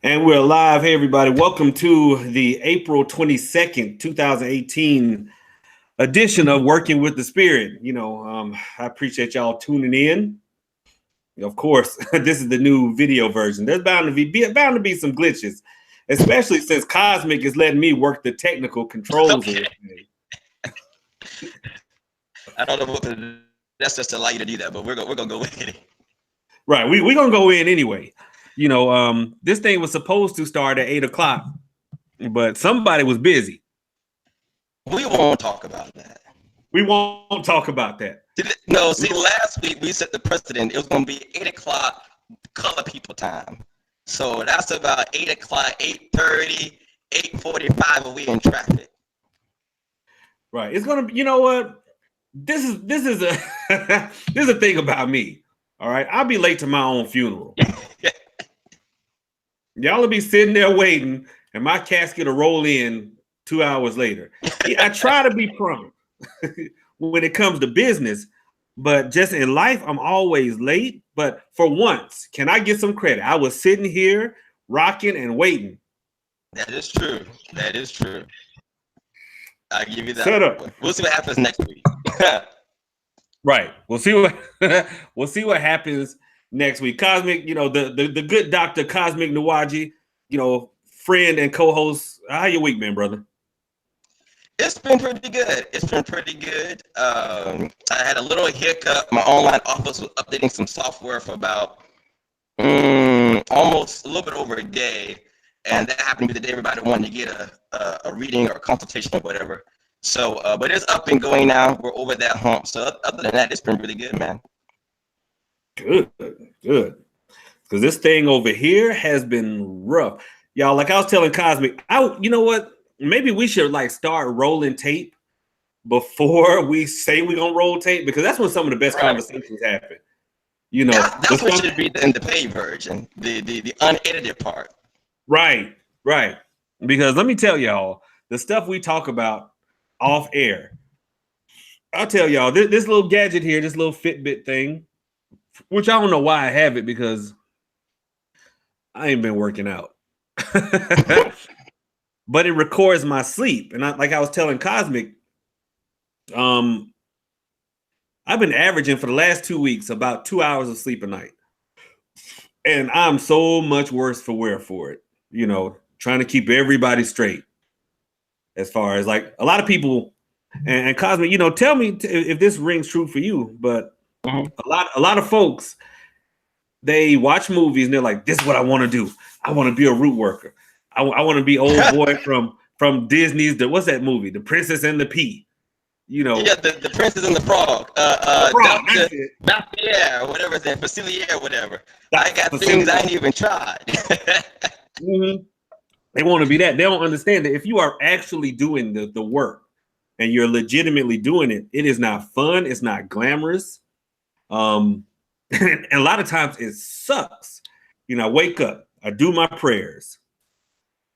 And we're live. Hey, everybody. Welcome to the April 22nd, 2018 edition of Working with the Spirit. I appreciate y'all tuning in. Of course, this is the new video version. There's bound to be some glitches, especially since Cosmic is letting me work the technical controls of everything. I don't know what that's just to allow you to do that, but we're gonna go with it. Right. We're going to go in anyway. This thing was supposed to start at 8 o'clock, but somebody was busy. We won't talk about that. We won't talk about that. No, see, last week we set the precedent. It was going to be 8 o'clock color people time. So that's about 8 o'clock, 8:30, 8:45 when we in traffic. Right. It's going to be, you know what? This is a this is a thing about me. All right. I'll be late to my own funeral. Y'all will be sitting there waiting, and my casket will roll in 2 hours later. I try to be prompt when it comes to business, but just in life, I'm always late. But for once, can I get some credit? I was sitting here rocking and waiting. That is true. That is true. I'll give you that. Shut up. We'll see what happens next week. Right. We'll see what happens next week. Cosmic, the good Dr. Cosmic Nawaji, friend and co-host. How your week been, brother? It's been pretty good. I had a little hiccup. My online office was updating some software for about almost a little bit over a day. And that happened to be the day everybody wanted to get a reading or a consultation or whatever. So, but it's up and going now. We're over that hump. So other than that, it's been really good, man. Good. Because this thing over here has been rough. Y'all, like I was telling Cosmic, you know what? Maybe we should start rolling tape before we say we're going to roll tape, because that's when some of the best conversations happen. That's what should be in the paid version, the unedited part. Right. Because let me tell y'all, the stuff we talk about off air, I'll tell y'all, this little gadget here, this little Fitbit thing, which I don't know why I have it, because I ain't been working out. But it records my sleep. And like I was telling Cosmic, I've been averaging for the last 2 weeks about 2 hours of sleep a night. And I'm so much worse for wear for it. Trying to keep everybody straight. As far as a lot of people, and Cosmic, tell me if this rings true for you, but a lot of folks, they watch movies and they're like, this is what I want to do. I want to be a root worker. I want to be old boy from Disney's, what's that movie? The Princess and the Pea. Yeah, the Princess and the Frog. Whatever it's in, Facilier, whatever. I got things I ain't even tried. They want to be that. They don't understand that if you are actually doing the work and you're legitimately doing it, it is not fun. It's not glamorous. And a lot of times it sucks. I wake up, I do my prayers.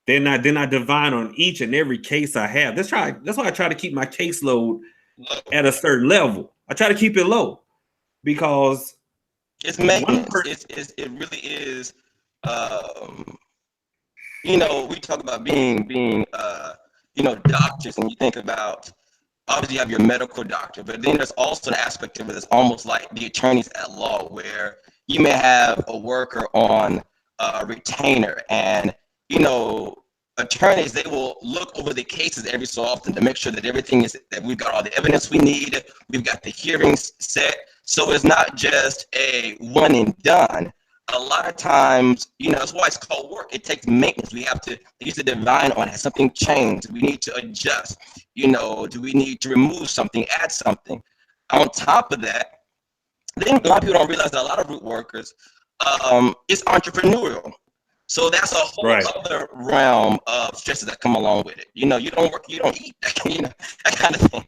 Then I divine on each and every case I have. That's why I try to keep my caseload at a certain level. I try to keep it low because it's maintenance. It really is. We talk about being doctors, and you think about, obviously you have your medical doctor, but then there's also an aspect of it that's almost like the attorneys at law, where you may have a worker on a retainer, and attorneys, they will look over the cases every so often to make sure that that we've got all the evidence we need, we've got the hearings set, so it's not just a one and done. A lot of times, that's why it's called work. It takes maintenance. We have to use the divine on it. Has something changed? We need to adjust. Do we need to remove something, add something? On top of that, then a lot of people don't realize that a lot of root workers is entrepreneurial. So that's a whole other realm of stresses that come along with it. You don't work, you don't eat. That kind of thing.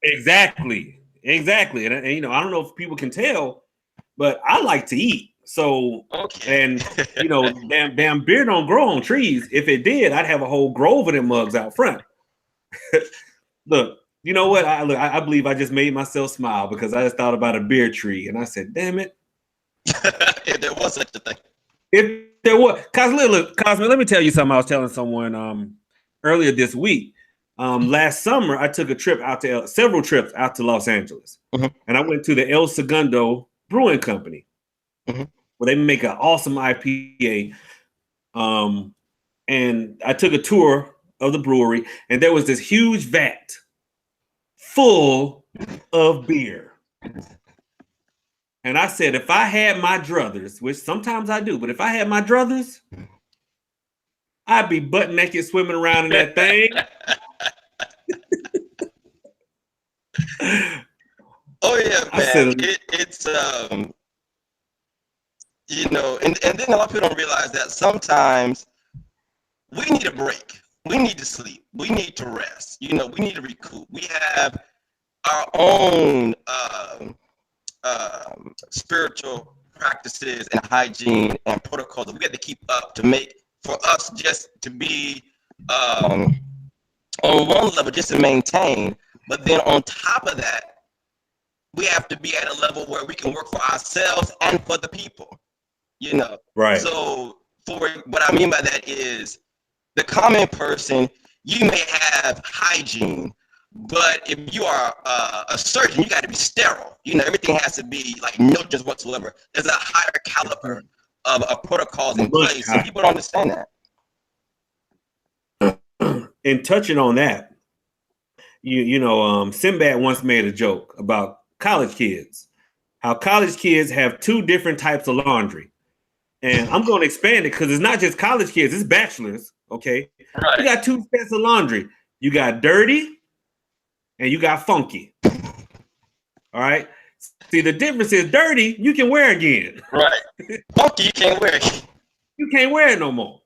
Exactly. And I don't know if people can tell, but I like to eat. So, and damn beer don't grow on trees. If it did, I'd have a whole grove of them mugs out front. Look, you know what? I believe I just made myself smile because I just thought about a beer tree, and I said, "Damn it!" If there was such a thing. If there was, Cosme, let me tell you something. I was telling someone earlier this week. Last summer, I took a trip out to several trips out to Los Angeles, and I went to the El Segundo Brewing Company, where they make an awesome IPA. And I took a tour of the brewery, and there was this huge vat full of beer. And I said, if I had my druthers, which sometimes I do, but if I had my druthers, I'd be butt naked swimming around in that thing. Oh yeah, man. It's you know, and then a lot of people don't realize that sometimes we need a break. We need to sleep. We need to rest. You know, we need to recoup. We have our own spiritual practices and hygiene and protocols that we have to keep up to make for us just to be on one level, just to maintain. But then on top of that, we have to be at a level where we can work for ourselves and for the people, you know. Right. So for what I mean by that is the common person, you may have hygiene, but if you are a surgeon, you got to be sterile. You know, everything has to be like no just whatsoever. There's a higher caliber of protocols in place, and people don't understand that. And touching on that, you know, Sinbad once made a joke about college kids, how college kids have two different types of laundry. And I'm going to expand it because it's not just college kids, it's bachelors, okay? Right. You got two sets of laundry. You got dirty and you got funky. All right? See, the difference is dirty, you can wear again. Right. Funky, you can't wear it. You can't wear it no more.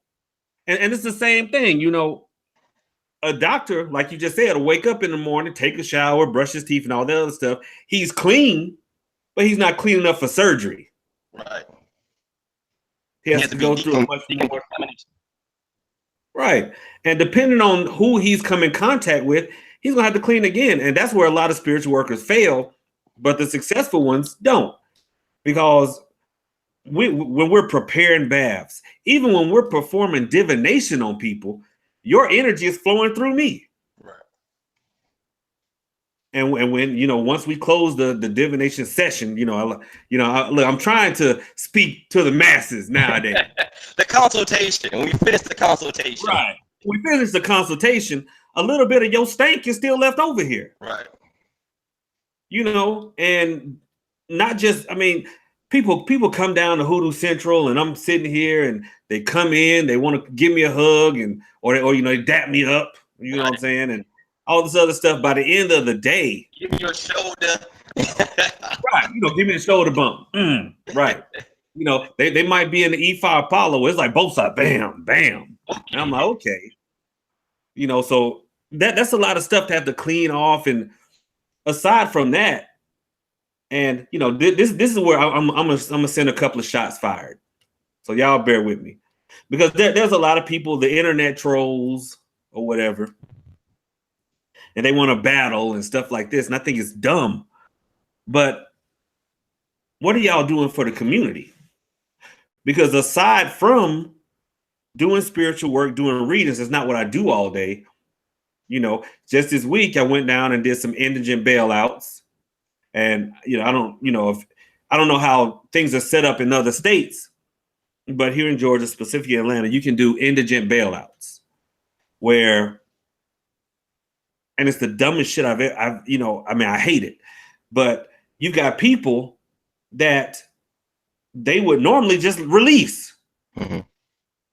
And it's the same thing, you know. A doctor, like you just said, will wake up in the morning, take a shower, brush his teeth and all that other stuff. He's clean, but he's not clean enough for surgery. Right. He has to go through much more. Right. And depending on who he's come in contact with, he's going to have to clean again. And that's where a lot of spiritual workers fail, but the successful ones don't. Because when we're preparing baths, even when we're performing divination on people, your energy is flowing through me. Right. And when, you know, once we close the divination session, look, I'm trying to speak to the masses nowadays. The consultation. When we finish the consultation. Right. When we finish the consultation, a little bit of your stank is still left over here. Right. You know, and not just, I mean, people come down to Hoodoo Central and I'm sitting here and they come in, they want to give me a hug or you know, they dap me up, you know what I'm saying? And all this other stuff. By the end of the day, give me your shoulder. Right. You know, give me the shoulder bump. Right. You know, they might be in the E5 Apollo where it's like both sides, bam, bam. Okay. And I'm like, okay. You know, so that's a lot of stuff to have to clean off. And aside from that, and you know, this is where I'm gonna send a couple of shots fired. So y'all bear with me, because there's a lot of people, the internet trolls or whatever, and they want to battle and stuff like this. And I think it's dumb. But what are y'all doing for the community? Because aside from doing spiritual work, doing readings, it's not what I do all day. You know, just this week I went down and did some indigent bailouts. And you know, I don't know how things are set up in other states, but here in Georgia, specifically Atlanta, you can do indigent bailouts where, and it's the dumbest shit I hate it, but you got people that they would normally just release,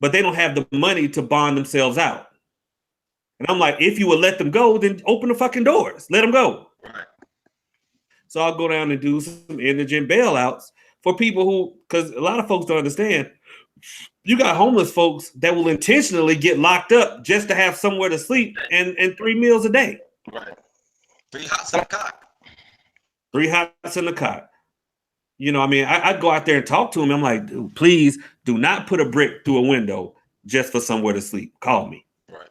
but they don't have the money to bond themselves out. And I'm like, if you would let them go, then open the fucking doors, let them go. Right. So I'll go down and do some indigent bailouts for people who, because a lot of folks don't understand, you got homeless folks that will intentionally get locked up just to have somewhere to sleep and 3 meals a day. Right. 3 hots in a cot. 3 hots in the cot. You know, I mean, I'd go out there and talk to him. I'm like, dude, please do not put a brick through a window just for somewhere to sleep. Call me. Right.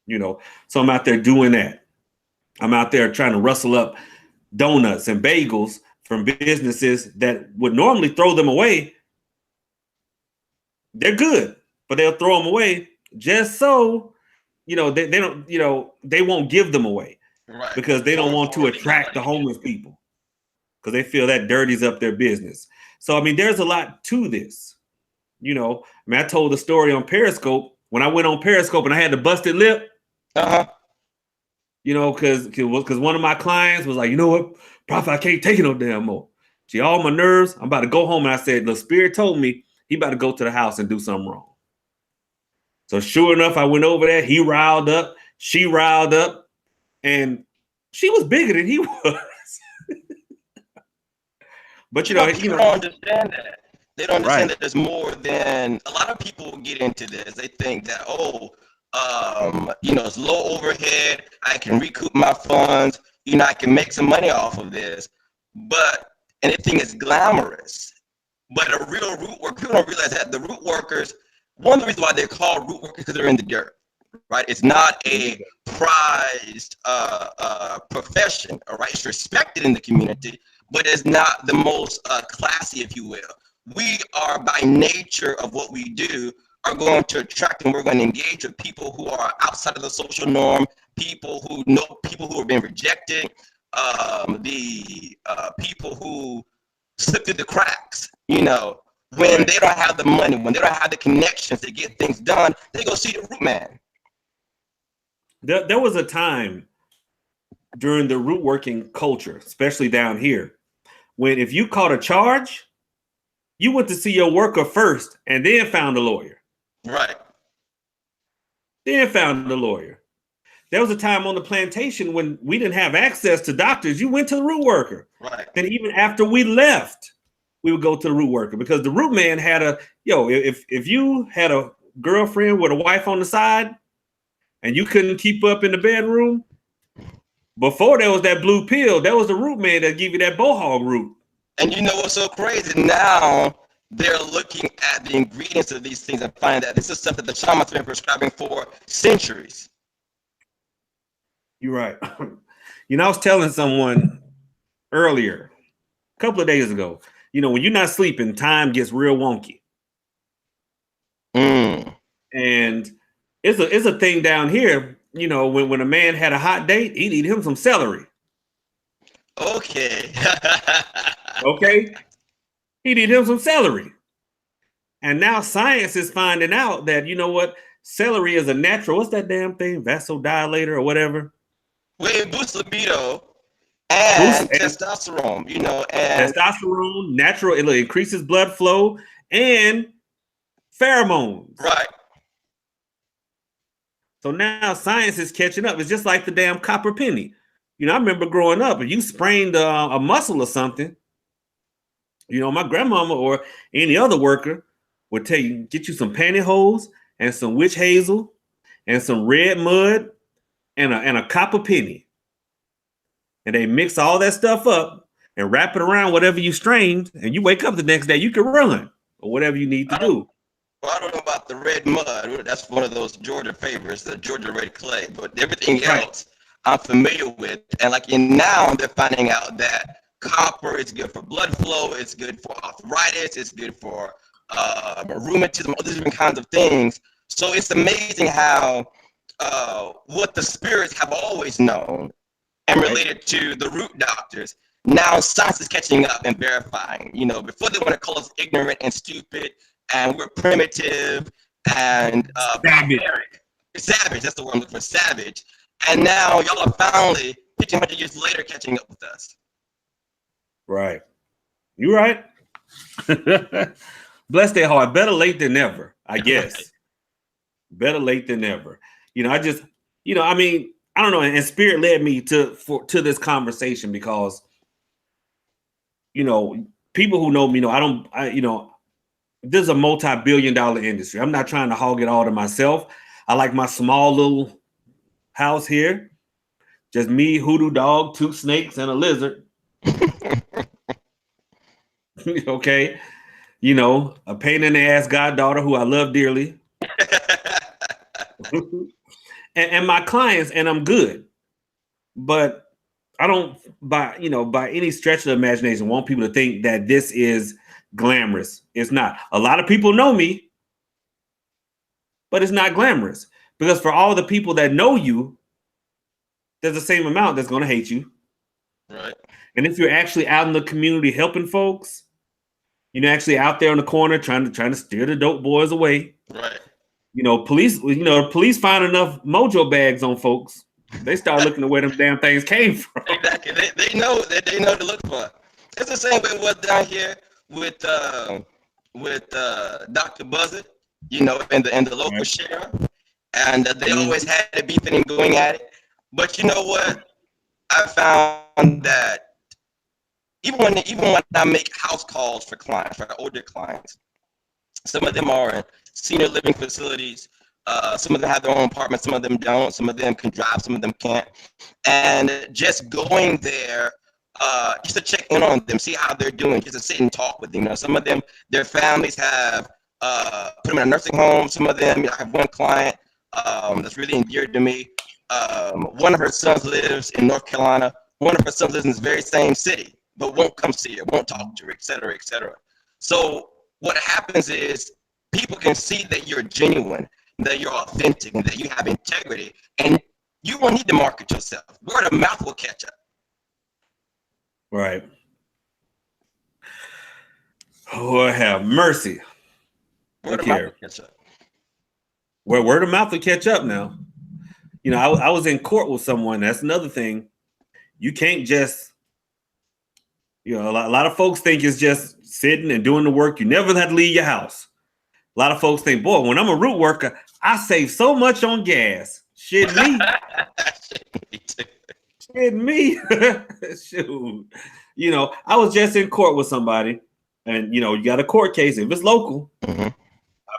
You know, so I'm out there doing that. I'm out there trying to rustle up donuts and bagels from businesses that would normally throw them away. They're good, but they'll throw them away just so, they don't, they won't give them away Right. because they don't want to attract legality. the homeless people because they feel that dirties up their business. So, I mean, there's a lot to this. I told the story on Periscope when I went on Periscope and I had the busted lip. Uh-huh. Because one of my clients was like, you know what, Prophet, I can't take it no damn more. See, all my nerves, I'm about to go home. And I said, the Spirit told me he about to go to the house and do something wrong. So sure enough, I went over there. He riled up. She riled up. And she was bigger than he was. But, people don't understand that. They don't understand that there's more than a lot of people get into this. They think that, it's low overhead. I can recoup my funds. I can make some money off of this. But anything is glamorous. But a real root worker, people don't realize that the root workers, one of the reasons why they're called root workers because they're in the dirt, right? It's not a prized profession, all right? It's respected in the community, but it's not the most classy, if you will. We are, by nature of what we do, are going to attract and we're going to engage with people who are outside of the social norm, people who have been rejected, the people who slip through the cracks, when they don't have the money, when they don't have the connections to get things done, they go see the root man. There was a time during the root working culture, especially down here, when if you caught a charge, you went to see your worker first and then found a lawyer. Right. Then found a lawyer. There was a time on the plantation when we didn't have access to doctors. You went to the root worker. Right. And even after we left, we would go to the root worker because the root man had if you had a girlfriend with a wife on the side and you couldn't keep up in the bedroom, before there was that blue pill, there was the root man that give you that bohog root. And you know what's so crazy? Now they're looking at the ingredients of these things and finding that this is stuff that the shamans have been prescribing for centuries. You're right. I was telling someone earlier, a couple of days ago, when you're not sleeping, time gets real wonky. And it's a thing down here, when a man had a hot date, he'd eat him some celery. Okay. Okay. He'd eat him some celery. And now science is finding out that, celery is a natural, what's that damn thing? Vasodilator or whatever. Well, it boosts libido and testosterone, and testosterone, natural, it increases blood flow and pheromones. Right. So now science is catching up. It's just like the damn copper penny. I remember growing up, if you sprained a muscle or something, my grandmama or any other worker would tell you, get you some pantyhose and some witch hazel and some red mud and a copper penny. And they mix all that stuff up and wrap it around whatever you strained, and you wake up the next day, you can run or whatever you need to do. Well, I don't know about the red mud. That's one of those Georgia favorites, the Georgia red clay. But everything else I'm familiar with. And now they're finding out that copper is good for blood flow. It's good for arthritis. It's good for rheumatism, other different kinds of things. So it's amazing how what the spirits have always known and related to the root doctors, now science is catching up and verifying. Before they want to call us ignorant and stupid and we're primitive and barbaric. Savage, that's the word I'm looking for, savage. And now y'all are finally, 1,500 years later, catching up with us. Right. You're right. Bless their heart. Better late than never, I guess. Right. Better late than never. I don't know. And Spirit led me to this conversation because, people who know me know this is a multi-billion-dollar industry. I'm not trying to hog it all to myself. I like my small little house here. Just me, hoodoo dog, 2 snakes, and a lizard. Okay. A pain in the ass goddaughter who I love dearly. and my clients, and I'm good. But I don't, by any stretch of the imagination, want people to think that this is glamorous. It's not. A lot of people know me. but it's not glamorous because for all the people that know you, there's the same amount that's going to hate you. Right. And if you're actually out in the community helping folks, actually out there in the corner trying to steer the dope boys away. Right. Police find enough mojo bags on folks. They start looking at where them damn things came from. Exactly. They know to look for. It's the same way it was down here with Dr. Buzzard, and the local sheriff, and they always had it beefing and going at it. But you know what? I found that even when I make house calls for clients, for older clients, some of them are in senior living facilities. Some of them have their own apartments, some of them don't. Some of them can drive, some of them can't. And just going there, just to check in on them, see how they're doing, just to sit and talk with them. Some of them, their families have put them in a nursing home. Some of them, I have one client that's really endeared to me. One of her sons lives in North Carolina. One of her sons lives in this very same city, but won't come see her, won't talk to her, et cetera, et cetera. So what happens is people can see that you're genuine, that you're authentic, and that you have integrity, and you won't need to market yourself. Word of mouth will catch up. Right. Oh, have mercy. Word of mouth will catch up. Well, word of mouth will catch up now. I was in court with someone. That's another thing. You can't just, a lot of folks think it's just sitting and doing the work. You never have to leave your house. A lot of folks think, boy, when I'm a root worker, I save so much on gas. Shit me. Shit me. Shoot. I was just in court with somebody, and you got a court case. If it's local, I'll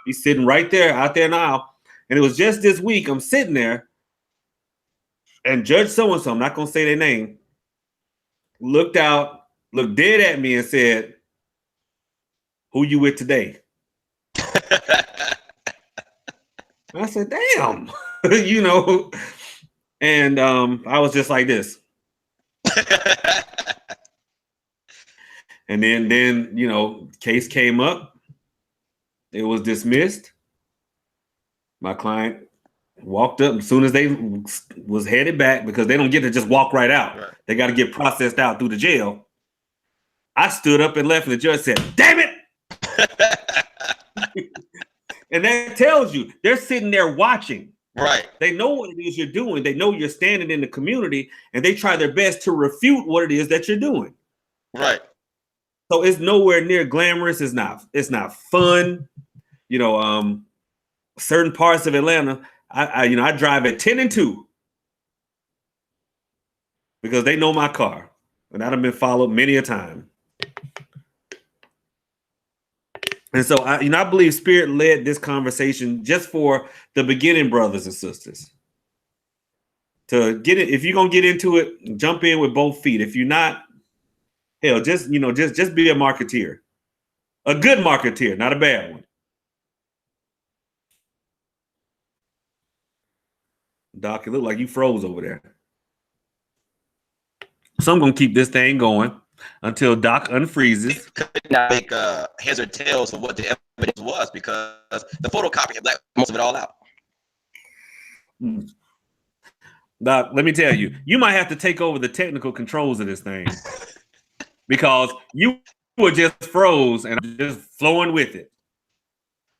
be sitting right there out there in the aisle. And it was just this week, I'm sitting there, and Judge so-and-so, I'm not going to say their name, looked dead at me and said, "Who you with today?" I said, "Damn," and I was just like this. And then case came up. It was dismissed. My client walked up as soon as they was headed back, because they don't get to just walk right out. Right. They got to get processed out through the jail. I stood up and left, and the judge said, "Damn it." And that tells you they're sitting there watching. Right. They know what it is you're doing. They know you're standing in the community, and they try their best to refute what it is that you're doing. Right. So it's nowhere near glamorous. It's not fun. Certain parts of Atlanta, I drive at 10 and 2 because they know my car, and I've been followed many a time. And so I believe Spirit led this conversation just for the beginning brothers and sisters to get it. If you're gonna get into it, jump in with both feet. If you're not, hell, just be a marketeer, a good marketeer, not a bad one. Doc, it looked like you froze over there. So I'm gonna keep this thing going until Doc unfreezes. Could not make heads or tails of what the evidence was, because the photocopy had blacked most of it all out. Doc, let me tell you, you might have to take over the technical controls of this thing because you were just froze and I'm just flowing with it.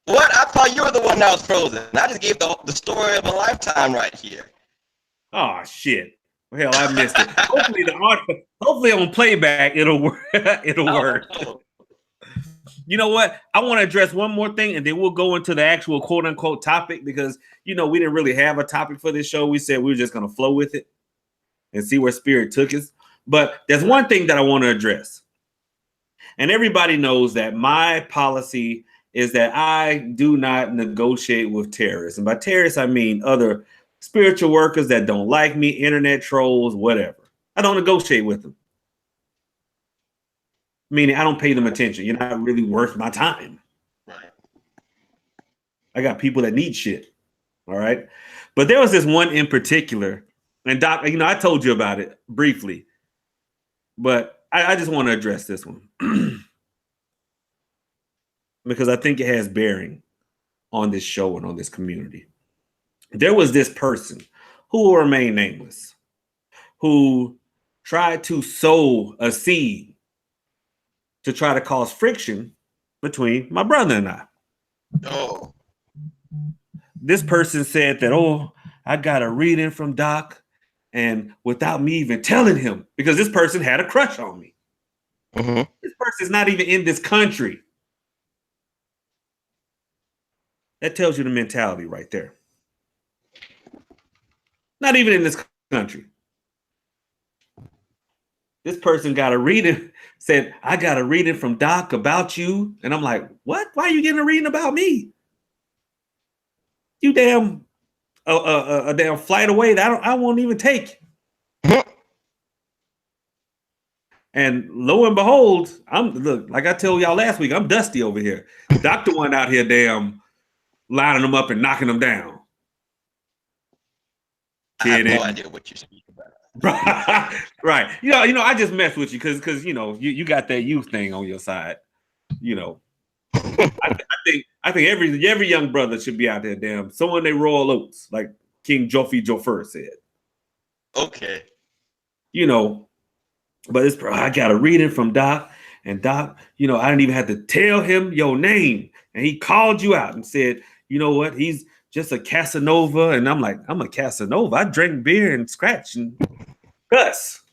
What? I thought you were the one that was frozen. I just gave the story of a lifetime right here. Oh shit! Hell, I missed it. Hopefully on playback it'll work. It'll work. You know what? I want to address one more thing, and then we'll go into the actual quote unquote topic, because we didn't really have a topic for this show. We said we were just going to flow with it and see where Spirit took us. But there's one thing that I want to address, and everybody knows that my policy is that I do not negotiate with terrorists. And by terrorists, I mean other spiritual workers that don't like me, internet trolls, whatever. I don't negotiate with them. Meaning I don't pay them attention. You're not really worth my time. Right. I got people that need shit. All right. But there was this one in particular, and Doc, I told you about it briefly, but I just want to address this one because I think it has bearing on this show and on this community. There was this person who will remain nameless, who tried to sow a seed to try to cause friction between my brother and I. Oh. This person said that, oh, I got a reading from Doc, and without me even telling him, because this person had a crush on me. Mm-hmm. This person's not even in this country. That tells you the mentality right there. Not even in this country. This person got a reading, said, I got a reading from Doc about you. And I'm like, what? Why are you getting a reading about me? You damn, a damn flight away that I won't even take. And lo and behold, look, like I told y'all last week, I'm dusty over here. Dr. One out here, damn, lining them up and knocking them down. I have no idea what you speak about. Right. You know, I just mess with you because you know, you got that youth thing on your side. You know. I think every young brother should be out there, damn, sowing their royal oats, like King Jofi Jofer said. Okay. You know, but I got a reading from Doc, and Doc, you know, I didn't even have to tell him your name. And he called you out and said, you know what, he's just a Casanova. And I'm like, I'm a Casanova. I drink beer and scratch and cuss.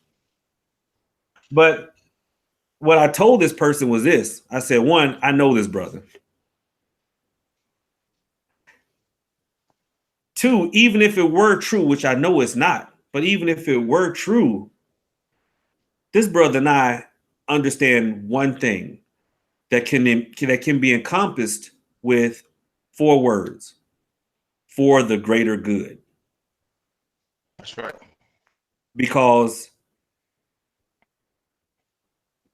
But what I told this person was this. I said, one, I know this brother. Two, even if it were true, which I know it's not, but even if it were true, this brother and I understand one thing that can be encompassed with 4 words: for the greater good. That's right. Because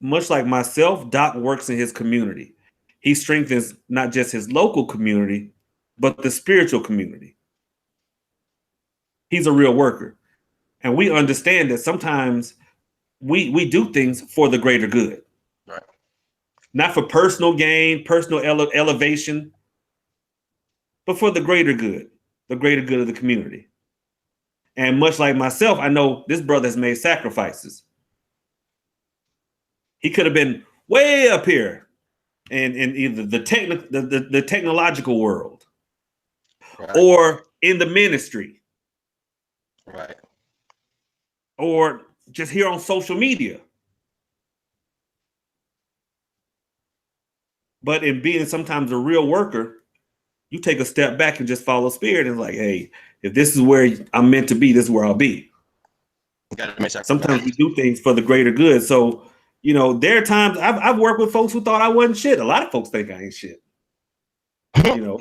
much like myself, Doc works in his community. He strengthens not just his local community, but the spiritual community. He's a real worker. And we understand that sometimes we do things for the greater good. Right. Not for personal gain, personal elevation, but for the greater good of the community. And much like myself, I know this brother has made sacrifices. He could have been way up here in either the technological world, right, or in the ministry, right, or just here on social media. But in being sometimes a real worker, you take a step back and just follow spirit. And it's like, hey, if this is where I'm meant to be, this is where I'll be. Sometimes we do things for the greater good. So, you know, there are times I've worked with folks who thought I wasn't shit. A lot of folks think I ain't shit. You know,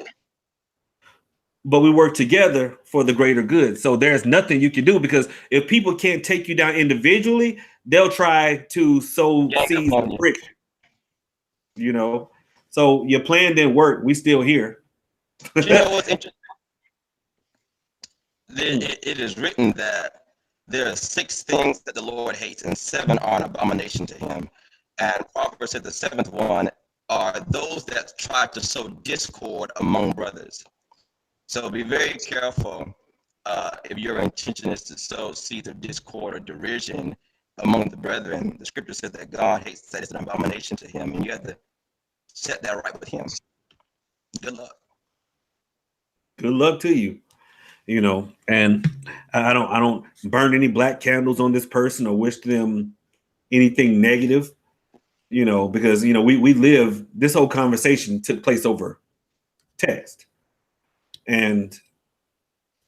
but we work together for the greater good. So there's nothing you can do, because if people can't take you down individually, they'll try to sow seeds of friction. You know, so your plan didn't work. We still here. You know what's interesting? It is written that there are 6 things that the Lord hates, and 7 are an abomination to him. And Proverbs said the 7th one are those that try to sow discord among brothers. So be very careful if your intention is to sow seeds of discord or derision among the brethren. The scripture says that God hates that. It's an abomination to him, and you have to set that right with him. Good luck. Good luck to you. You know, and I don't burn any black candles on this person or wish them anything negative, you know, because, you know, we live, this whole conversation took place over text. And,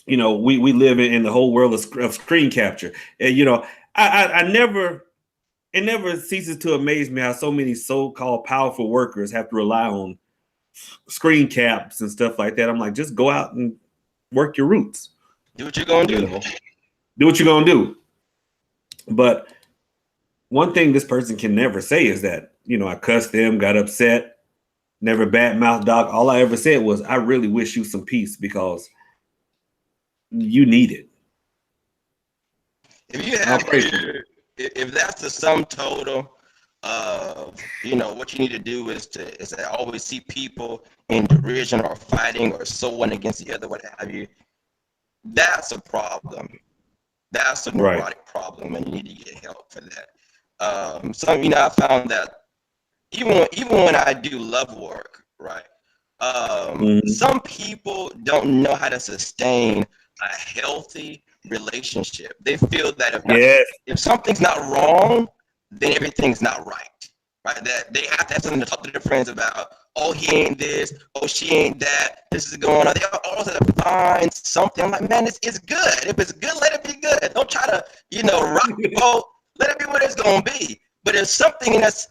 you know, we live in the whole world of screen capture. And, you know, it never ceases to amaze me how so many so-called powerful workers have to rely on screen caps and stuff like that. I'm like, just go out and work your roots. Do what you're going to do. You know, do what you're going to do. But one thing this person can never say is that, you know, I cussed them, got upset, never badmouthed Doc. All I ever said was, I really wish you some peace because you need it. If you have, if that's the sum total of, what you need to do is to always see people in derision or fighting or so one against the other, what have you. That's a problem. That's a Right. neurotic problem, and you need to get help for that. So I found that even when I do love work, right? Some people don't know how to sustain a healthy relationship. They feel that Yes. if something's not wrong, then everything's not right. Right? That they have to have something to talk to their friends about. Oh, he ain't this. Oh, she ain't that. This is going on. They always have to find something. I'm like, man, it's good. If it's good, let it be good. Don't try to, rock the boat. Let it be what it's gonna be. But there's something that's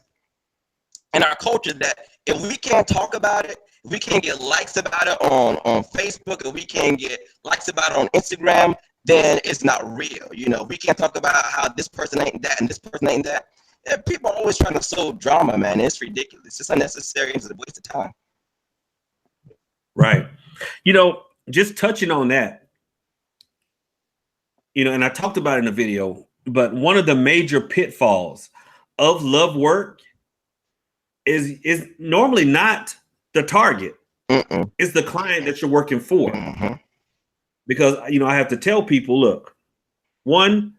in our culture that if we can't talk about it, if we can't get likes about it on Facebook, if we can't get likes about it on Instagram, then it's not real. We can't talk about how this person ain't that and this person ain't that. And people are always trying to sow drama, man. It's ridiculous. It's unnecessary. It's a waste of time. Right. Just touching on that, and I talked about it in the video, but one of the major pitfalls of love work is normally not the target. It's the client that you're working for. Mm-hmm. Because, I have to tell people, look, one,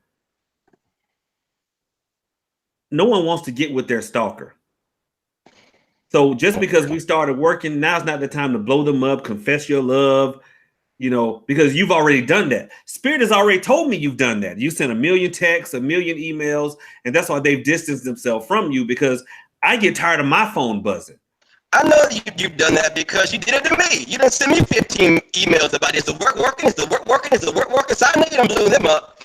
no one wants to get with their stalker. So just because we started working, now's not the time to blow them up, confess your love, because you've already done that. Spirit has already told me you've done that. You sent a million texts, a million emails, and that's why they've distanced themselves from you, because I get tired of my phone buzzing. I know you've done that because you did it to me. You done sent me 15 emails about is the work working, is the work working, is the work working. So I know you done blew them up.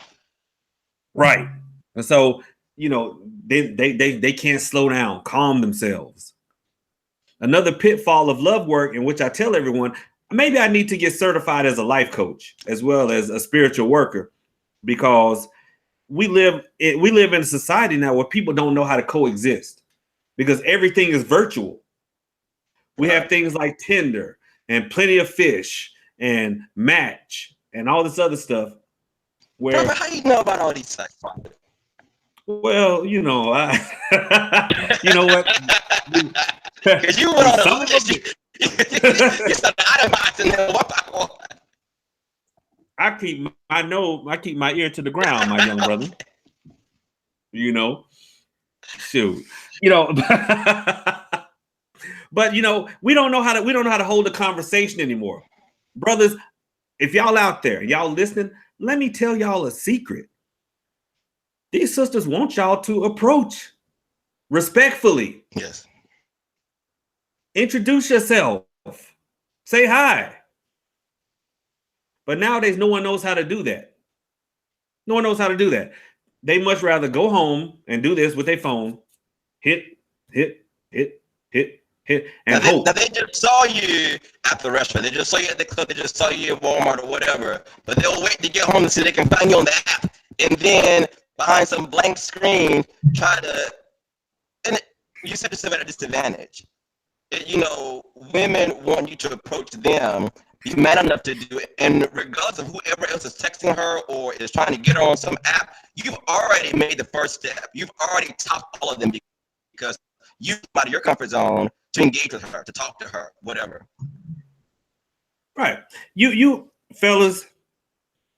Right. And so, they can't slow down, calm themselves. Another pitfall of love work, in which I tell everyone, maybe I need to get certified as a life coach as well as a spiritual worker, because we live in a society now where people don't know how to coexist because everything is virtual. We have things like Tinder and Plenty of Fish and Match and all this other stuff. Where, how you know about all these sites? Well, you know what? Because you went on a list. You started itemizing them. I keep my ear to the ground, my young brother. Shoot, but we don't know how to hold a conversation anymore, brothers. If y'all out there, y'all listening, let me tell y'all a secret. These sisters want y'all to approach respectfully. Yes. Introduce yourself. Say hi. But nowadays, no one knows how to do that. No one knows how to do that. They much rather go home and do this with their phone. Hit, and hope. Now they just saw you at the restaurant. They just saw you at the club. They just saw you at Walmart or whatever. But they'll wait to get home so they can find you on the app. And then behind some blank screen, try to... And you set yourself at a disadvantage. Women want you to approach them, be man enough to do it, and regardless of whoever else is texting her or is trying to get her on some app, you've already made the first step. You've already topped all of them because you come out of your comfort zone to engage with her, to talk to her, whatever. Right. You fellas,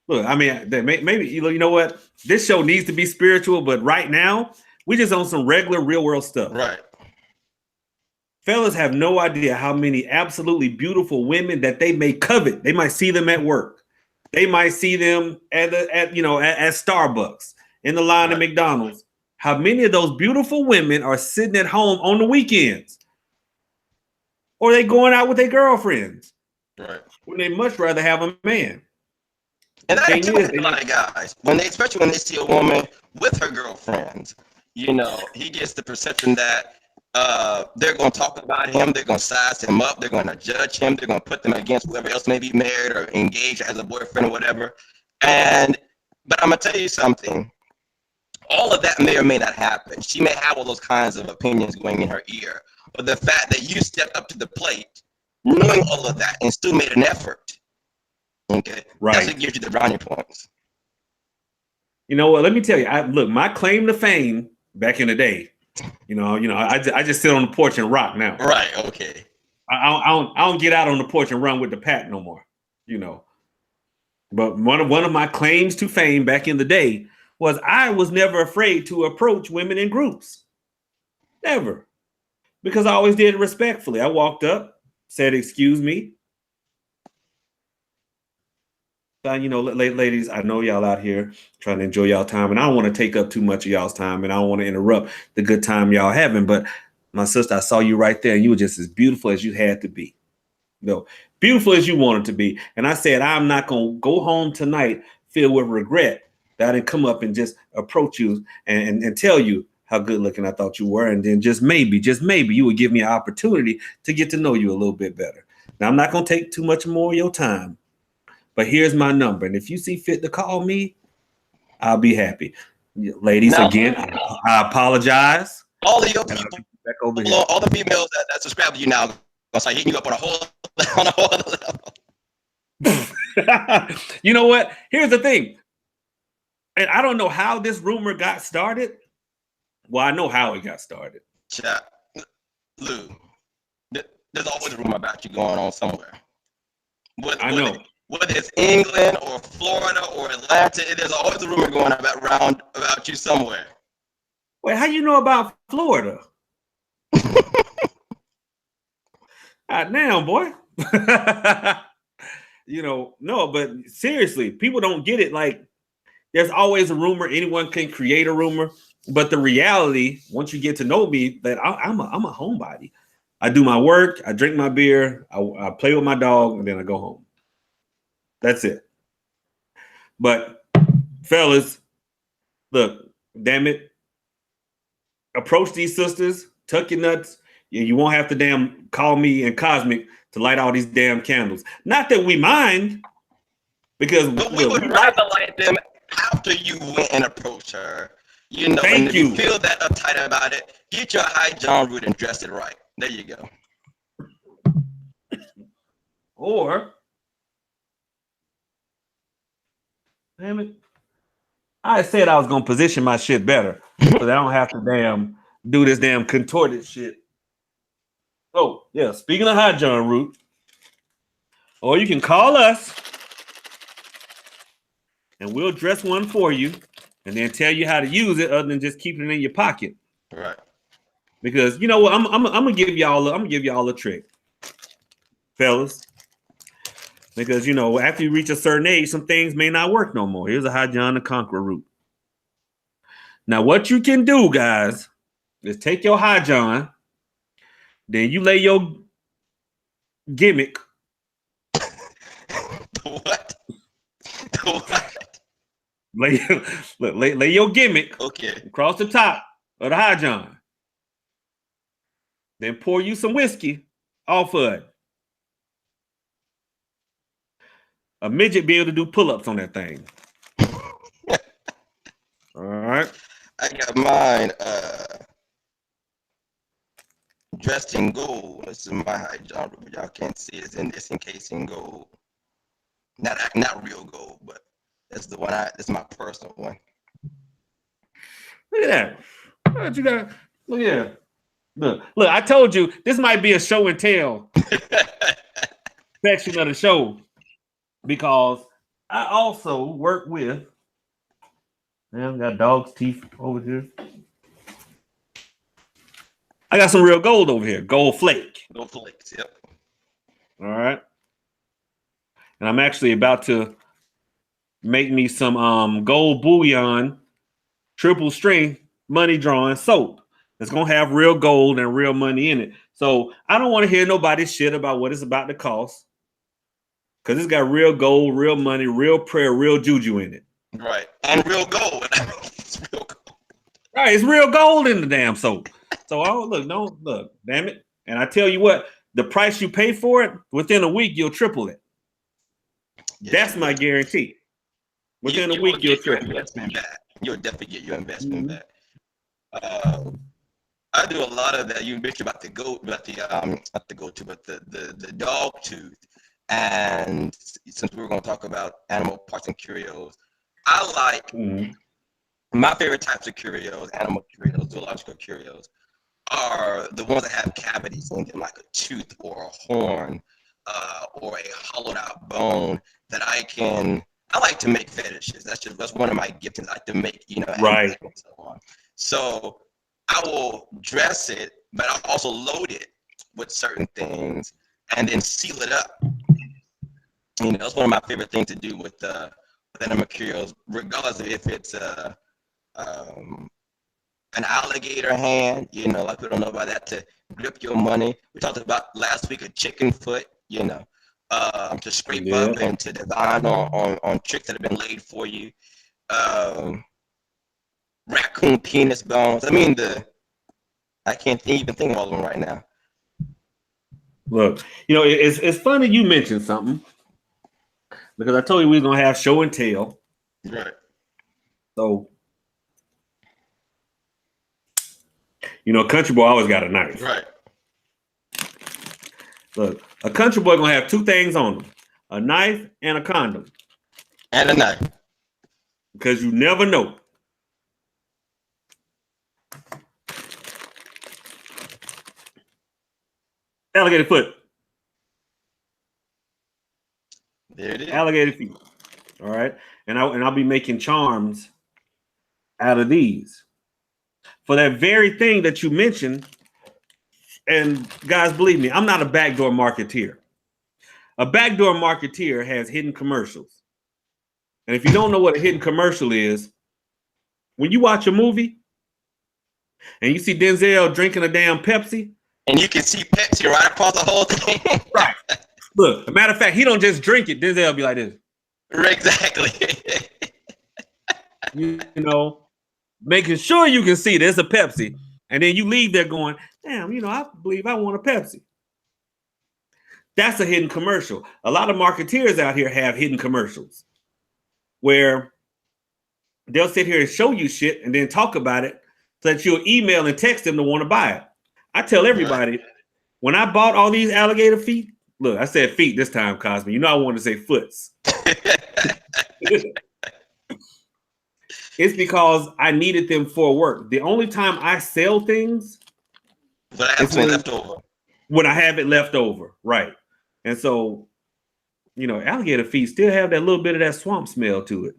look, I mean, maybe you know what? This show needs to be spiritual, but right now we just on some regular real world stuff. Right. Fellas have no idea how many absolutely beautiful women that they may covet. They might see them at work. They might see them at Starbucks, in the line at McDonald's. How many of those beautiful women are sitting at home on the weekends? Or they going out with their girlfriends? Right. When they much rather have a man. And that intimidates a lot of guys. Especially when they see a woman with her girlfriends, he gets the perception that they're going to talk about him. They're going to size him up. They're going to judge him. They're going to put them against whoever else may be married or engaged as a boyfriend or whatever. But I'm going to tell you something. All of that may or may not happen. She may have all those kinds of opinions going in her ear. But the fact that you stepped up to the plate, knowing all of that, and still made an effort, okay, that's what gives you the brownie points. You know what? Let me tell you. Look, my claim to fame back in the day I just sit on the porch and rock now. Right. Okay. I don't get out on the porch and run with the pack no more. But one of my claims to fame back in the day was I was never afraid to approach women in groups. Never. Because I always did it respectfully. I walked up, said, "Excuse me." Ladies, I know y'all out here trying to enjoy y'all time, and I don't want to take up too much of y'all's time, and I don't want to interrupt the good time y'all having. But my sister, I saw you right there, and you were just as beautiful as you had to be. Beautiful as you wanted to be. And I said, I'm not going to go home tonight filled with regret that I didn't come up and just approach you and tell you how good looking I thought you were. And then just maybe you would give me an opportunity to get to know you a little bit better. Now, I'm not going to take too much more of your time, but here's my number. And if you see fit to call me, I'll be happy. Ladies, now, again, I apologize. All of your people, back over here. All the females that subscribe to you now, gonna start hitting you up on a whole other level. You know what? Here's the thing. And I don't know how this rumor got started. Well, I know how it got started. Chat. Lou, there's always a rumor about you going on somewhere. I know. Whether it's England or Florida or Atlanta, there's always a rumor going about you somewhere. Wait, how you know about Florida? Now, boy. No, but seriously, people don't get it. Like, there's always a rumor. Anyone can create a rumor. But the reality, once you get to know me, that I'm a homebody. I do my work. I drink my beer. I play with my dog, and then I go home. That's it. But fellas, look, damn it. Approach these sisters, tuck your nuts. You won't have to damn call me and Cosmic to light all these damn candles. Not that we mind, because we would rather light them after you went and approached her. Thank you. You feel that uptight about it, get your high John root and dress it right. There you go. Or, damn it, I said I was gonna position my shit better, so that I don't have to damn do this damn contorted shit. Oh yeah, speaking of high John root, or you can call us, and we'll dress one for you, and then tell you how to use it, other than just keeping it in your pocket. Right. Because you know what, I'm gonna give y'all a trick, fellas. Because after you reach a certain age, some things may not work no more. Here's a high John the Conqueror root. Now, what you can do, guys, is take your high John, then you lay your gimmick. What? What? Lay your gimmick across the top of the high John. Then pour you some whiskey off of it. A midget be able to do pull-ups on that thing. All right. I got mine dressed in gold. This is my high John, but y'all can't see it. It's in this encased in gold. Not real gold, but that's the one. This is my personal one. Look at that. What you got? Look at that. Look, I told you this might be a show and tell section of the show, because I also work with. Man, got dog's teeth over here. I got some real gold over here. Gold flake. Gold flakes, yep. All right. And I'm actually about to make me some gold bullion, triple strength money drawing soap. It's going to have real gold and real money in it. So I don't want to hear nobody's shit about what it's about to cost, because it's got real gold, real money, real prayer, real juju in it. Right. And real gold. It's real gold. Right. It's real gold in the damn soap. So look, damn it. And I tell you what, the price you pay for it, within a week, you'll triple it. Yeah, that's my guarantee. Within a week, you'll triple your investment back. You'll definitely get your investment back. I do a lot of that. You bitch about the goat, about the not the goat tooth, but the dog tooth. And since we were going to talk about animal parts and curios, I like My favorite types of curios, animal curios, zoological curios, are the ones that have cavities in them, like a tooth or a horn, or a hollowed out bone that I like to make fetishes. That's one of my giftings. I like to make, Right. and so on. So I will dress it, but I'll also load it with certain things and then seal it up. That's one of my favorite things to do with animal curios, regardless of if it's um, an alligator hand, like we don't know about that, to grip your money. We talked about last week a chicken foot, to scrape up and to divine on tricks that have been laid for you. Raccoon penis bones. I can't even think of all of them right now. Look, it's funny you mentioned something because I told you we was gonna have show and tell. Right. So, country boy always got a knife. Right. Look, a country boy gonna have two things on him: a knife and a condom. And a knife. Because you never know. Alligator foot. There it is. Alligator feet. All right. And I'll be making charms out of these. For that very thing that you mentioned. And guys, believe me, I'm not a backdoor marketeer. A backdoor marketeer has hidden commercials. And if you don't know what a hidden commercial is, when you watch a movie and you see Denzel drinking a damn Pepsi, and you can see Pepsi right across the whole thing. Right. Look, as a matter of fact, he don't just drink it. Denzel be like this. Exactly. Making sure you can see there's a Pepsi. And then you leave there going, damn, I believe I want a Pepsi. That's a hidden commercial. A lot of marketeers out here have hidden commercials where they'll sit here and show you shit and then talk about it so that you'll email and text them to want to buy it. I tell everybody, when I bought all these alligator feet, look, I said feet this time, Cosme. I wanted to say foots. It's because I needed them for work. The only time I sell things is when I have it left over. Right. And so, alligator feet still have that little bit of that swamp smell to it.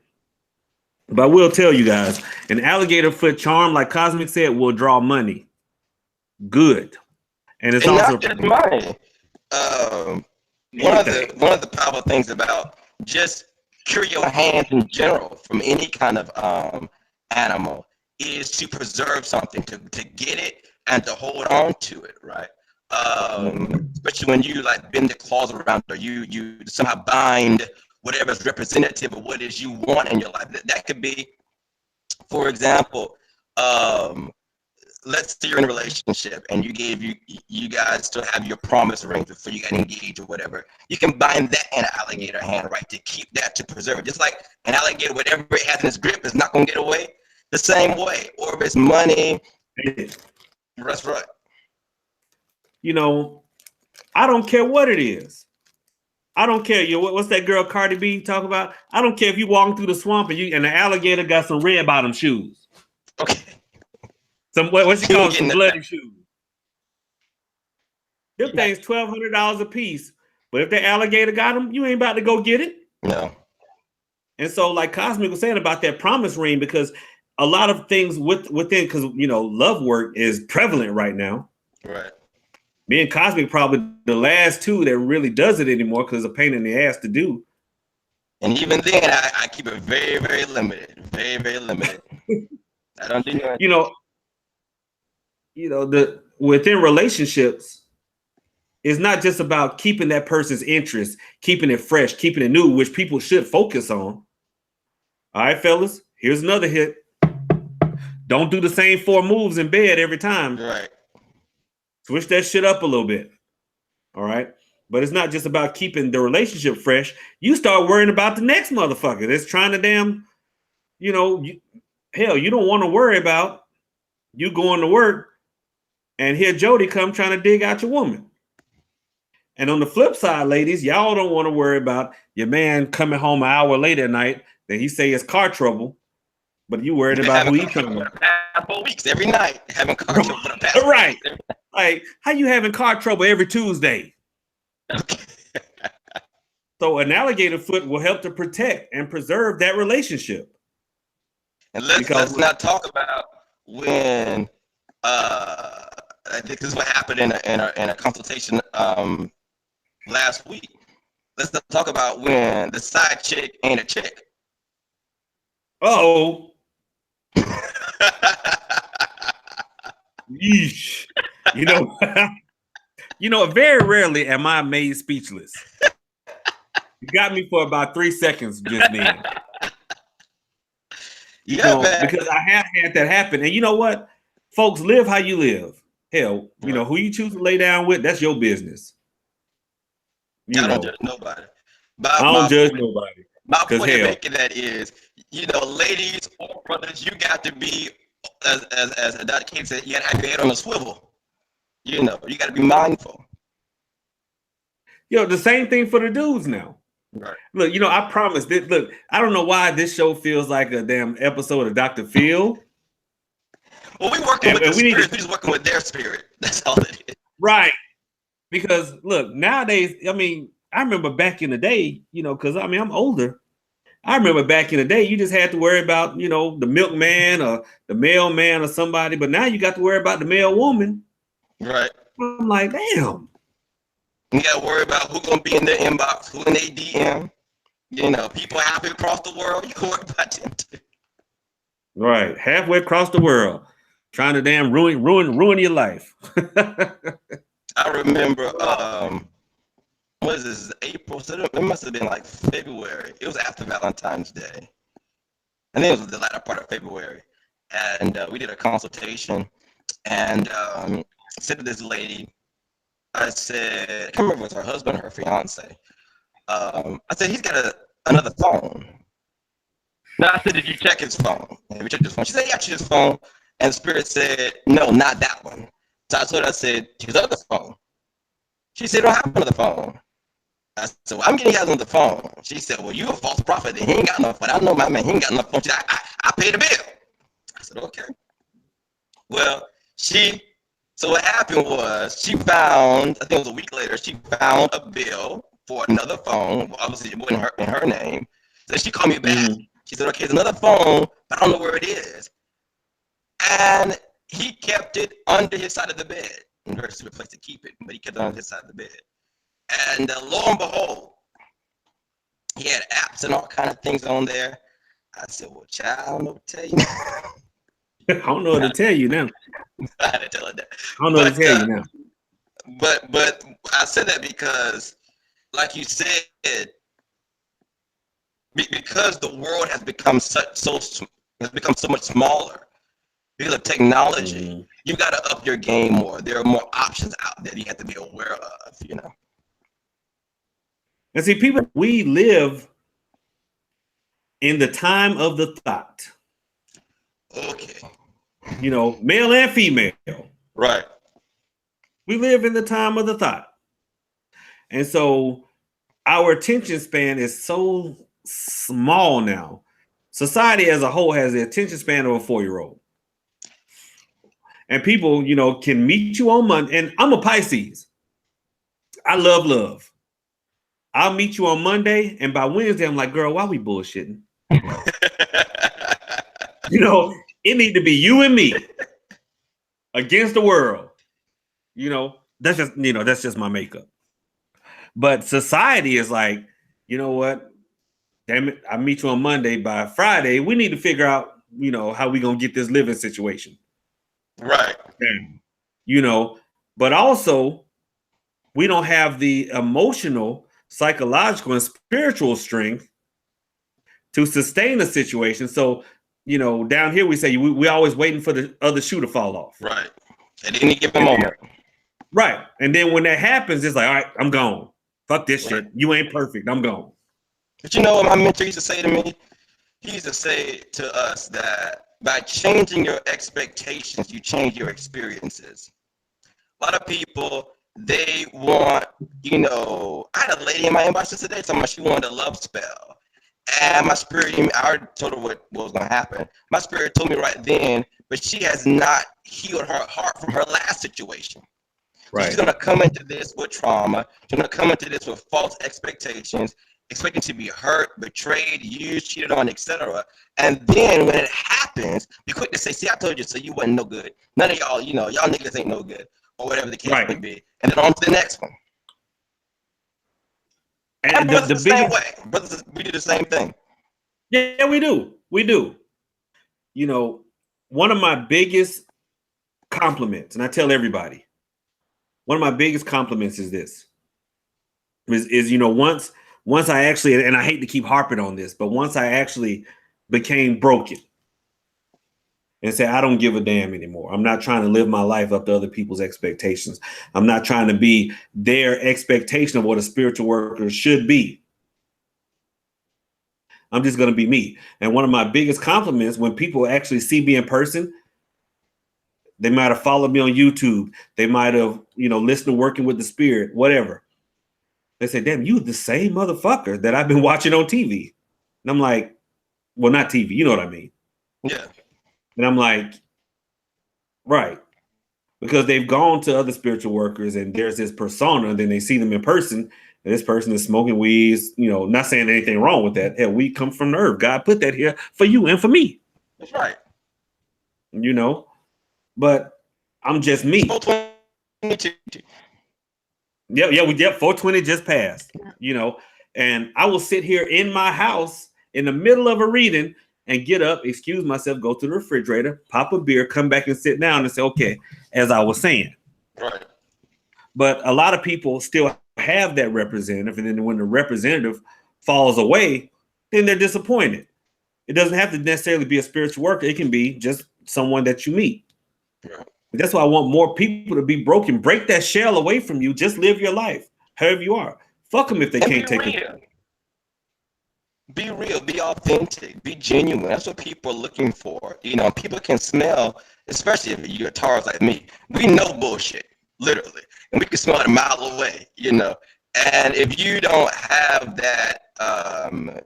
But I will tell you guys, an alligator foot charm, like Cosmic said, will draw money. Good. And it's also not just money. One of the powerful things about just curio hands in general from any kind of animal is to preserve something, to get it and to hold on to it, right? Especially when you bend the claws around, or you somehow bind whatever is representative of what it is you want in your life. That could be, for example, let's say you're in a relationship and you guys still have your promise ring before you got engaged or whatever. You can bind that in an alligator hand, right, to keep that, to preserve it. Just like an alligator, whatever it has in its grip is not going to get away. The same way, or if it's money, that's right. I don't care what it is. I don't care. What's that girl Cardi B talk about? I don't care if you walking through the swamp and the alligator got some red bottom shoes. Okay. What she calls some bloody shoes. Them things $1,200 a piece. But if the alligator got them, you ain't about to go get it. No. And so, like Cosmic was saying about that promise ring, because a lot of things within, because love work is prevalent right now. Right. Me and Cosmic probably the last two that really does it anymore because it's a pain in the ass to do. And even then, I keep it very, very limited. Very, very limited. I don't do that. Within relationships, it's not just about keeping that person's interest, keeping it fresh, keeping it new, which people should focus on. All right, fellas, here's another hit. Don't do the same 4 moves in bed every time. Right. Switch that shit up a little bit. All right. But it's not just about keeping the relationship fresh. You start worrying about the next motherfucker that's trying to damn, you don't want to worry about you going to work and here Jody come trying to dig out your woman. And on the flip side, ladies, y'all don't want to worry about your man coming home an hour late at night that he say is car trouble. but you worried You've been about who having he car trouble trying for the past 4 weeks, every night, having car trouble for the past 4 right. weeks. Like, how you having car trouble every Tuesday? So an alligator foot will help to protect and preserve that relationship. And Because let's not talk about when I think this is what happened in a consultation last week. Let's not talk about when the side chick ain't a chick. oh, yeesh. You know, very rarely am I made speechless. You got me for about 3 seconds just then. You know, man. Because I have had that happen. And you know what? Folks, live how you live. Hell, you know, who you choose to lay down with, that's your business. I don't judge nobody. I don't judge nobody. My point of making that is, ladies or brothers, you got to be, as Dr. King said, you got to have your head on a swivel. You got to be mindful. The same thing for the dudes now. Right. Look, I promise that. Look, I don't know why this show feels like a damn episode of Dr. Phil. Well, we working with the spirit. We're just working with their spirit. That's all it is. Right. Because look, nowadays, I mean, I remember back in the day, because I'm older. I remember back in the day, you just had to worry about, the milkman or the mailman or somebody. But now you got to worry about the mail woman. Right. I'm like, damn. You got to worry about who's going to be in their inbox, who in their DM. People halfway across the world. You can worry about them too. Right. Halfway across the world. Trying to damn ruin your life. I remember, what is this, April? So it must have been like February. It was after Valentine's Day. I think it was the latter part of February. And we did a consultation. And I said to this lady, I said, I can't remember if it was her husband or her fiance. I said, he's got another phone. No, I said, did you check his phone? And we checked his phone. She said, yeah, I checked his phone. And Spirit said, no, not that one. So I told her, I said, his other phone. She said, I don't have another phone. I said, well, I'm getting another phone. She said, well, you a false prophet. He ain't got no phone. I know my man, he ain't got no phone. She said, I paid the bill. I said, okay. Well, so what happened was she found, I think it was a week later, she found a bill for another phone. Well, obviously it wasn't in her name. So she called me back. She said, okay, it's another phone, but I don't know where it is. And he kept it under his side of the bed. A very stupid place to keep it, but he kept it on his side of the bed. And lo and behold, he had apps and all kind of things on there. I said, well, child, I don't know what to tell you now. I don't know what to tell you now. I had to tell her that. I don't know what to tell you now. But I said that because, like you said, because the world has become so much smaller because of technology, you got to up your game more. There are more options out there you have to be aware of, And see, people, we live in the time of the thought. Okay. Male and female. Right. We live in the time of the thought. And so our attention span is so small now. Society as a whole has the attention span of a 4-year-old. And people, can meet you on Monday. And I'm a Pisces. I love love. I'll meet you on Monday. And by Wednesday, I'm like, girl, why we bullshitting? It need to be you and me against the world. That's just my makeup. But society is like, you know what? Damn it, I meet you on Monday. By Friday, we need to figure out, how we gonna get this living situation. Right. But also we don't have the emotional, psychological, and spiritual strength to sustain a situation. So, down here we say we always waiting for the other shoe to fall off. Right. At any given moment. Right. And then when that happens, it's like, all right, I'm gone. Fuck this shit. You ain't perfect. I'm gone. But you know what my mentor used to say to me? He used to say to us that by changing your expectations, you change your experiences. A lot of people, they want, I had a lady in my inbox today talking about she wanted a love spell. And my spirit, I already told her what was going to happen. My spirit told me right then, but she has not healed her heart from her last situation. So she's Right. going to come into this with trauma. She's going to come into this with false expectations, expecting to be hurt, betrayed, used, cheated on, etc. And then when it happens, be quick to say, see, I told you so, you wasn't no good. None of y'all, y'all niggas ain't no good, or whatever the case may Right. be. And then on to the next one. And And brothers the the same biggest, way. Brothers, we do the same thing. yeah, we do. We do. One of my biggest compliments, and I tell everybody, one of my biggest compliments is this. Is once I actually, and I hate to keep harping on this, but once I actually became broken and said, I don't give a damn anymore. I'm not trying to live my life up to other people's expectations. I'm not trying to be their expectation of what a spiritual worker should be. I'm just going to be me. And one of my biggest compliments when people actually see me in person, they might have followed me on YouTube. They might have, listened to Working with the Spirit, whatever. They say, damn, you the same motherfucker that I've been watching on TV. And I'm like, well, not TV, you know what I mean? Yeah. And I'm like, right. Because they've gone to other spiritual workers and there's this persona, and then they see them in person, and this person is smoking weeds, not saying anything wrong with that. Hell, weed comes from the earth. God put that here for you and for me. That's right. But I'm just me. 422. Yeah, 420 just passed, and I will sit here in my house in the middle of a reading and get up, excuse myself, go to the refrigerator, pop a beer, come back and sit down and say, okay, as I was saying. Right. But a lot of people still have that representative, and then when the representative falls away, then they're disappointed. It doesn't have to necessarily be a spiritual worker. It can be just someone that you meet. Yeah. That's why I want more people to be broken. Break that shell away from you. Just live your life, however you are. Fuck them if they can't take it. Be real, be authentic, be genuine. That's what people are looking for. People can smell, especially if you're Taurus like me. We know bullshit, literally, and we can smell it a mile away. And if you don't have that,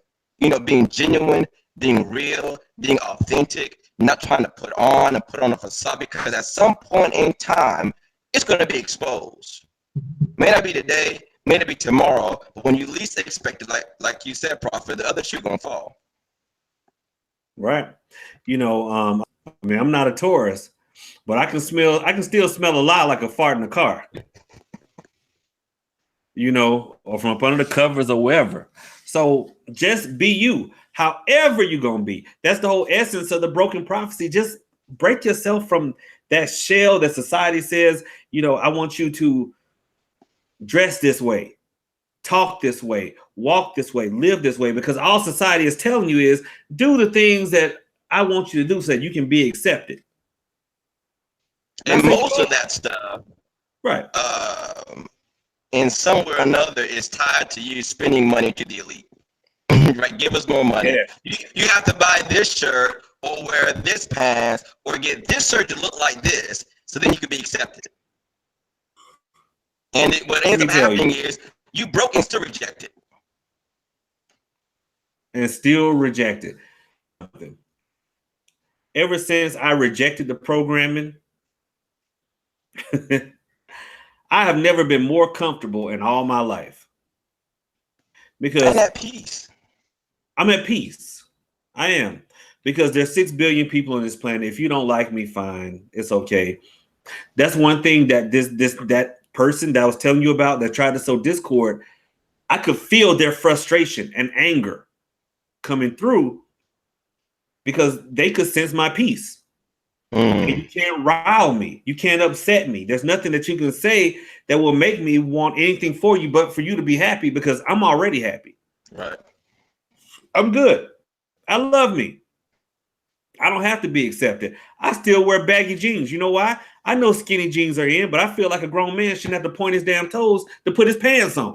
being genuine, being real, being authentic, not trying to put on a facade, because at some point in time, it's going to be exposed. May not be today, may not be tomorrow, but when you least expect it, like you said, Prophet, the other shoe gonna fall. Right. I'm not a Taurus, but I can still smell a lot like a fart in the car. Or from up under the covers or wherever. So just be you, however you're gonna be. That's the whole essence of the broken prophecy. Just break yourself from that shell that society says, I want you to dress this way, talk this way, walk this way, live this way, because all society is telling you is do the things that I want you to do so that you can be accepted. And most of that stuff, right, in somewhere or another, is tied to you spending money to the elite. Right? Give us more money. Yeah. You have to buy this shirt or wear this pants or get this shirt to look like this, so then you can be accepted. And what ends up happening is you broke and still rejected. And still rejected. Ever since I rejected the programming, I have never been more comfortable in all my life. Because I'm at peace. I'm at peace. I am. Because there's 6 billion people on this planet. If you don't like me, fine. It's okay. That's one thing that that person that I was telling you about that tried to sow discord, I could feel their frustration and anger coming through because they could sense my peace. And you can't rile me. You can't upset me. There's nothing that you can say that will make me want anything for you but for you to be happy, because I'm already happy. Right. I'm good. I love me. I don't have to be accepted. I still wear baggy jeans. You know why? I know skinny jeans are in, but I feel like a grown man shouldn't have to point his damn toes to put his pants on.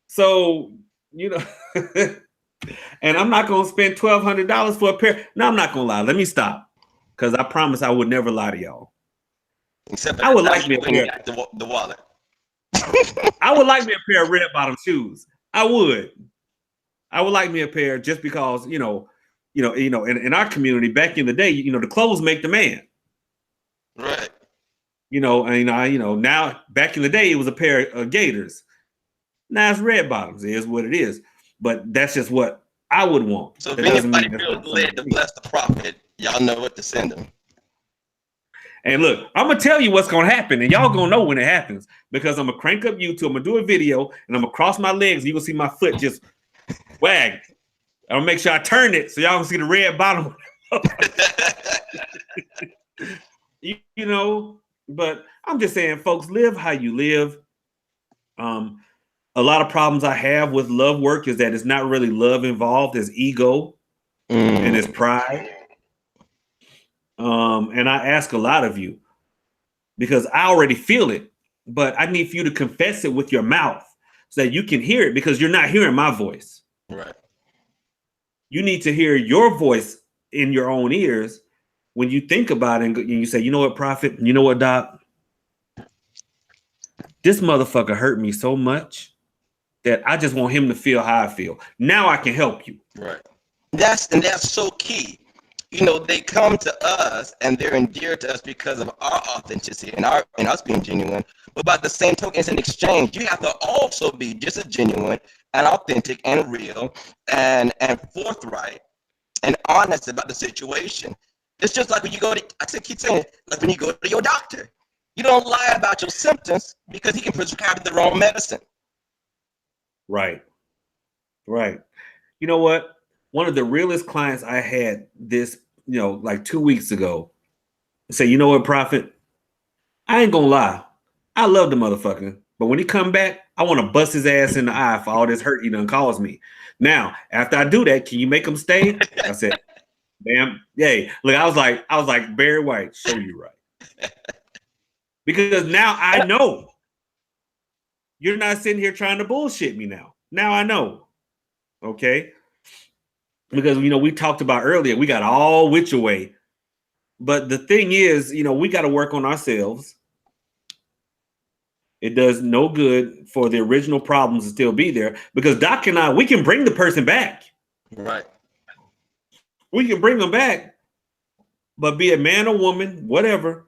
So, and I'm not going to spend $1,200 for a pair. No, I'm not going to lie. Let me stop, because I promise I would never lie to y'all. Except I would like me a pair. The wallet. I would like me a pair of red bottom shoes. I would like me a pair just because, in our community back in the day, the clothes make the man. Right. Now back in the day it was a pair of gaiters. Now it's red bottoms. It is what it is. But that's just what I would want. So if that doesn't anybody mean feels led to bless the prophet, y'all know what to send them. And look, I'm gonna tell you what's gonna happen, and y'all gonna know when it happens because I'm gonna crank up YouTube, I'm gonna do a video, and I'm gonna cross my legs, and you're gonna see my foot just wag. I'm gonna make sure I turn it so y'all can see the red bottom. But I'm just saying, folks, live how you live. A lot of problems I have with love work is that it's not really love involved, it's ego and it's pride. And I ask a lot of you because I already feel it, but I need for you to confess it with your mouth so that you can hear it because you're not hearing my voice. Right. You need to hear your voice in your own ears when you think about it and you say, you know what, Prophet, you know what, Doc? This motherfucker hurt me so much that I just want him to feel how I feel. Now I can help you. Right. That's so key. They come to us and they're endeared to us because of our authenticity and us being genuine. But by the same token, it's an exchange. You have to also be just as genuine and authentic and real and forthright and honest about the situation. It's just like when you go to, keep saying it, like when you go to your doctor. You don't lie about your symptoms because he can prescribe the wrong medicine. Right. You know what? One of the realest clients I had this, like 2 weeks ago, say, you know what, Prophet? I ain't gonna lie. I love the motherfucker. But when he come back, I want to bust his ass in the eye for all this hurt he done caused me. Now, after I do that, can you make him stay? I said, damn, yay. Look, I was like Barry White, show you right. Because now I know. You're not sitting here trying to bullshit me now. Now I know. Okay? Because, we talked about earlier, we got all which way. But the thing is, we got to work on ourselves. It does no good for the original problems to still be there because Doc and I, we can bring the person back. Right. We can bring them back. But be it man or woman, whatever,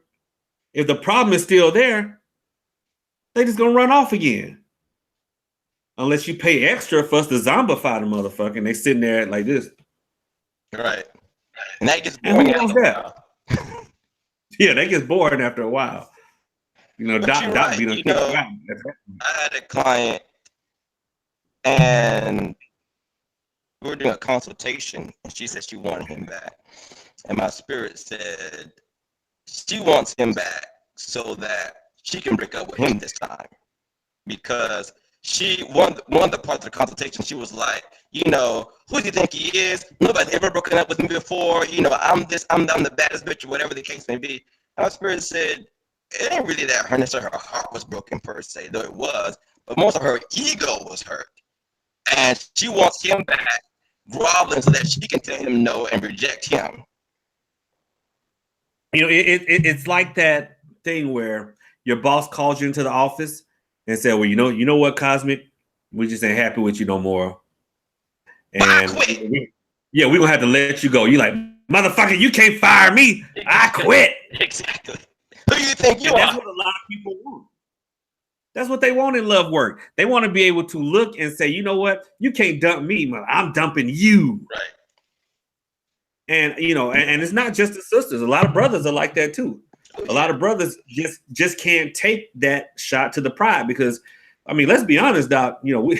if the problem is still there, they just going to run off again. Unless you pay extra for us to zombify the motherfucker and they sitting there like this. Right. And that gets boring after a while. Yeah, that gets boring after a while. Doc beat on I had a client and we were doing a consultation and she said she wanted him back. And my spirit said she wants him back so that she can break up with him this time. Because she one of the parts of the consultation, she was like, who do you think he is? Nobody's ever broken up with me before. I'm the baddest bitch, or whatever the case may be. And my spirit said, it ain't really that her heart was broken per se, though it was, but most of her ego was hurt. And she wants him back, groveling so that she can tell him no and reject him. It's like that thing where your boss calls you into the office and said, well, you know what, Cosmic? We just ain't happy with you no more. And we're going to have to let you go. You like, motherfucker, you can't fire me. I quit. Exactly. Who do you think you are? That's what a lot of people want. That's what they want in love work. They want to be able to look and say, you know what? You can't dump me, man. I'm dumping you. Right. And, and it's not just the sisters. A lot of brothers are like that too. A lot of brothers just can't take that shot to the pride because, let's be honest, Doc, boy,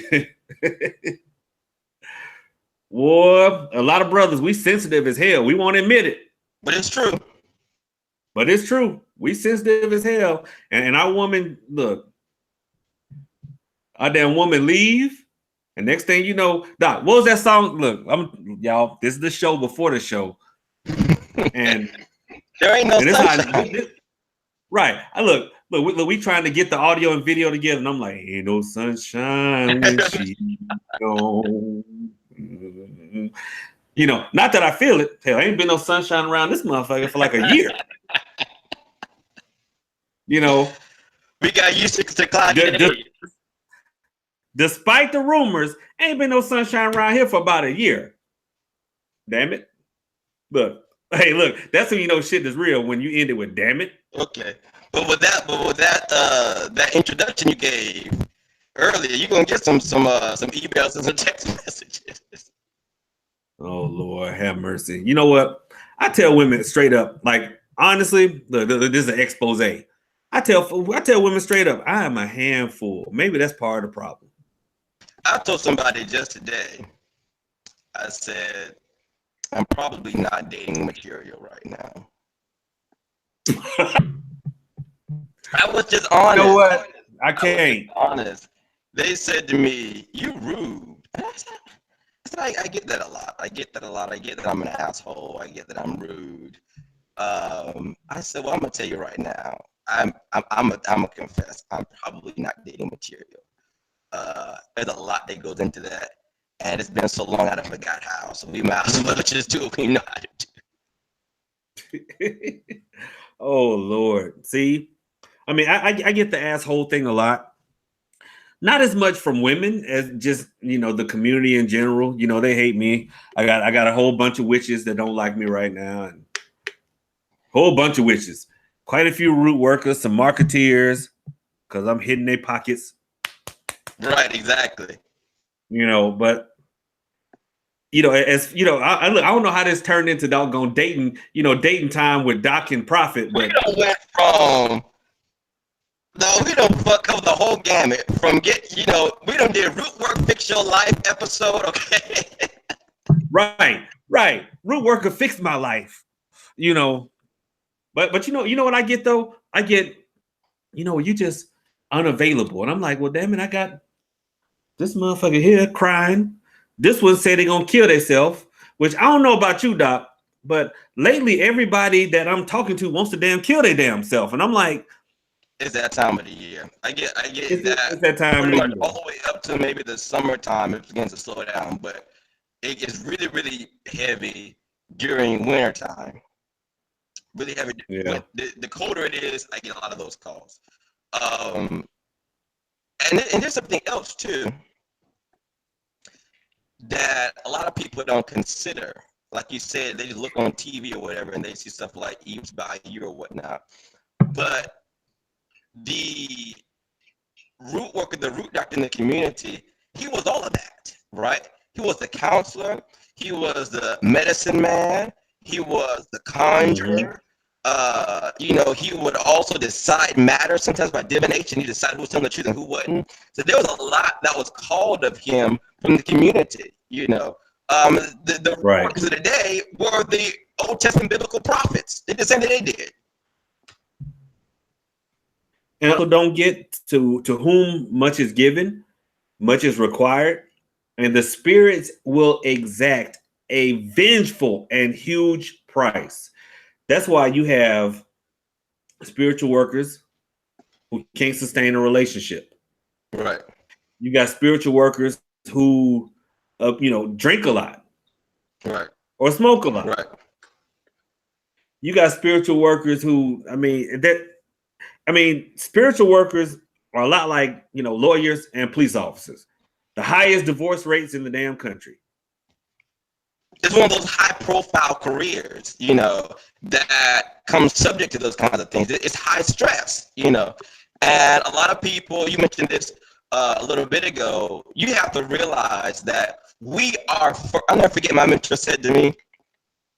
a lot of brothers, we sensitive as hell. We won't admit it. But it's true. We sensitive as hell. And our woman, look, our damn woman leave. And next thing you know, Doc, what was that song? Look, y'all, this is the show before the show. And there ain't no sunshine. Right. Look, we trying to get the audio and video together. And I'm like, ain't no sunshine when she gone. Not that I feel it. Hell, ain't been no sunshine around this motherfucker for like a year. We got used to cloudy days. Despite the rumors, ain't been no sunshine around here for about a year. Damn it. Look, hey, look, that's when you know shit is real, when you end it with damn it. Okay. But with that introduction you gave earlier, you're gonna get some emails and some text messages. Oh Lord, have mercy. You know what? I tell women straight up, like honestly, look, this is an expose. I tell women straight up, I am a handful. Maybe that's part of the problem. I told somebody just today, I said, I'm probably not dating material right now. I was just honest. You know what? I can't. Honest. They said to me, "You rude." I said, I get that a lot. I get that I'm an asshole. I get that I'm rude. I said, well, I'm gonna tell you right now. I'm gonna confess. I'm probably not dating material. There's a lot that goes into that, and it's been so long I forgot how. So we might as well just do what we know how to do. Oh Lord, see, I mean, I get the asshole thing a lot. Not as much from women as just, the community in general. They hate me. I got a whole bunch of witches that don't like me right now, and a whole bunch of witches. Quite a few root workers, some marketeers, because I'm hitting their pockets. Right, exactly. But as I don't know how this turned into doggone dating, dating time with Doc and Prophet. But we went from we don't cover the whole gamut from we don't did root work fix your life episode, okay? Right. Root worker fixed my life, But you know what I get though? I get, you just unavailable, and I'm like, well, damn it, I got this motherfucker here crying. This one said they're gonna kill themselves, which I don't know about you, Doc, but lately everybody that I'm talking to wants to damn kill their damn self, and I'm like, it's that time of the year. I get it's that time pretty much all the way up to maybe the summertime. It begins to slow down, but it gets really, really heavy during wintertime. Really heavy. Yeah. The colder it is, I get a lot of those calls. And there's something else too that a lot of people don't consider. Like you said, they just look on TV or whatever, and they see stuff like Eve's Bayou or whatnot. But the root worker, the root doctor in the community, he was all of that, right? He was the counselor. He was the medicine man. He was the conjurer. He would also decide matters sometimes by divination. He decided who was telling the truth and who wasn't. So there was a lot that was called of him from the community. The right. workers of the day were the Old Testament biblical prophets. They did the same thing they did. And also don't get to whom much is given, much is required, and the spirits will exact a vengeful and huge price. That's why you have spiritual workers who can't sustain a relationship. Right. You got spiritual workers who, drink a lot. Right. Or smoke a lot. Right. You got spiritual workers who, spiritual workers are a lot like, lawyers and police officers. The highest divorce rates in the damn country. It's one of those high-profile careers, that comes subject to those kinds of things. It's high stress, and a lot of people. You mentioned this a little bit ago. You have to realize that we are. I'll never forget. My mentor said to me,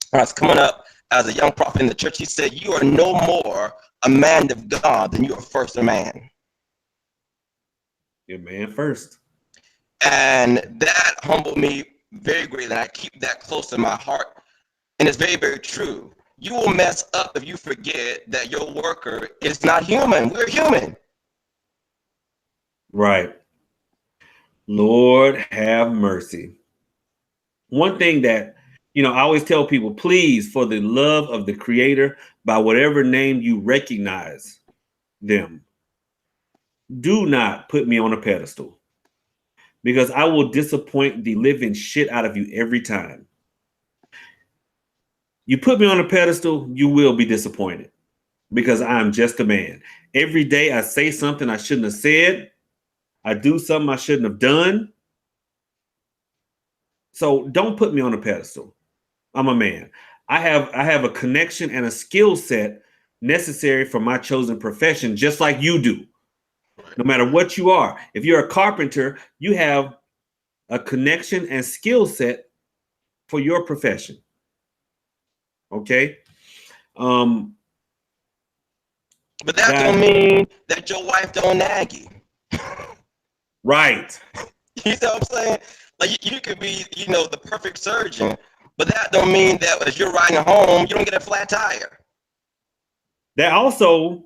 when I was coming up as a young prophet in the church, he said, "You are no more a man of God than you are first a man." You're man first, and that humbled me very greatly. I keep that close to my heart. And it's very, very true. You will mess up if you forget that your worker is not human. We're human. Right. Lord have mercy. One thing that, I always tell people, please, for the love of the Creator, by whatever name you recognize them, do not put me on a pedestal. Because I will disappoint the living shit out of you every time. You put me on a pedestal, you will be disappointed. because I'm just a man. Every day I say something I shouldn't have said. I do something I shouldn't have done. So don't put me on a pedestal. I'm a man. I have a connection and a skill set necessary for my chosen profession, just like you do. No matter what you are. If you're a carpenter, you have a connection and skill set for your profession. Okay? But that don't mean that your wife don't nag you. Right. You know what I'm saying? Like you could be, the perfect surgeon, but that don't mean that as you're riding home, you don't get a flat tire. That also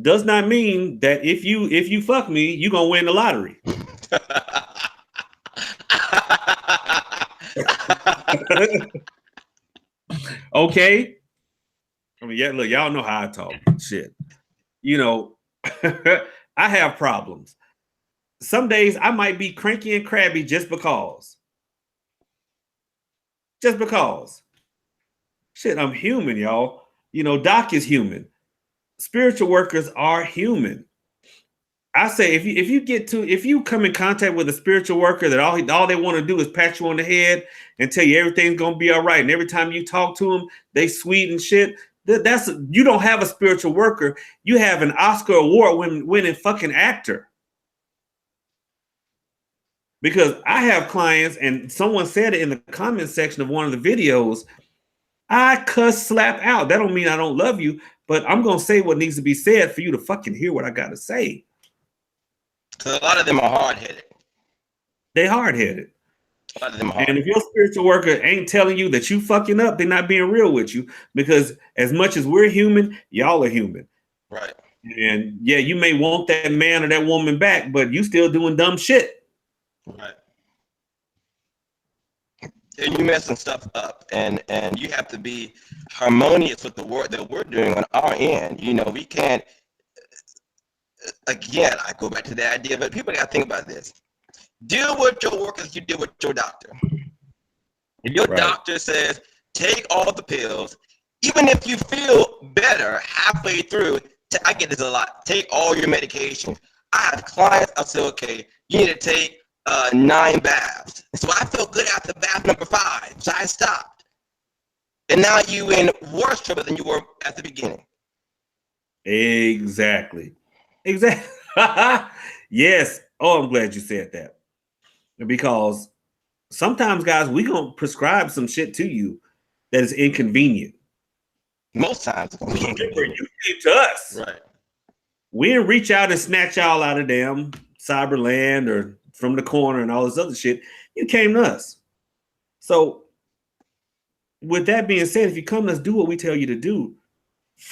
does not mean that if you fuck me, you're gonna win the lottery. Okay. I mean, yeah, look, y'all know how I talk. Shit. I have problems. Some days I might be cranky and crabby just because. Just because. Shit, I'm human, y'all. Doc is human. Spiritual workers are human. I say if you come in contact with a spiritual worker that all they want to do is pat you on the head and tell you everything's gonna be all right, and every time you talk to them, they sweet and shit. That's you don't have a spiritual worker. You have an Oscar award winning fucking actor. Because I have clients, and someone said it in the comment section of one of the videos, I cuss slap out. That don't mean I don't love you, but I'm gonna say what needs to be said for you to fucking hear what I gotta say. Because a lot of them are hard-headed. They hard-headed. A lot of them are hard-headed. And if your spiritual worker ain't telling you that you fucking up, they're not being real with you. Because as much as we're human, y'all are human. Right. And yeah, you may want that man or that woman back, but you still doing dumb shit. Right. And you messing stuff up, and you have to be harmonious with the work that we're doing on our end. We can't. Again, I go back to the idea, but people got to think about this. Deal with your work as you deal with your doctor. If your doctor says, take all the pills, even if you feel better halfway through, I get this a lot, take all your medication. I have clients, I'll say, okay, you need to take 9 baths. So I feel good after bath number 5, so I stopped. And now you in worse trouble than you were at the beginning. Exactly. Yes. Oh, I'm glad you said that. Because sometimes, guys, we gonna prescribe some shit to you that is inconvenient. Most times, you came to us. Right. We didn't reach out and snatch y'all out of damn Cyberland or from the corner and all this other shit. You came to us. So, with that being said, if you come to us, do what we tell you to do.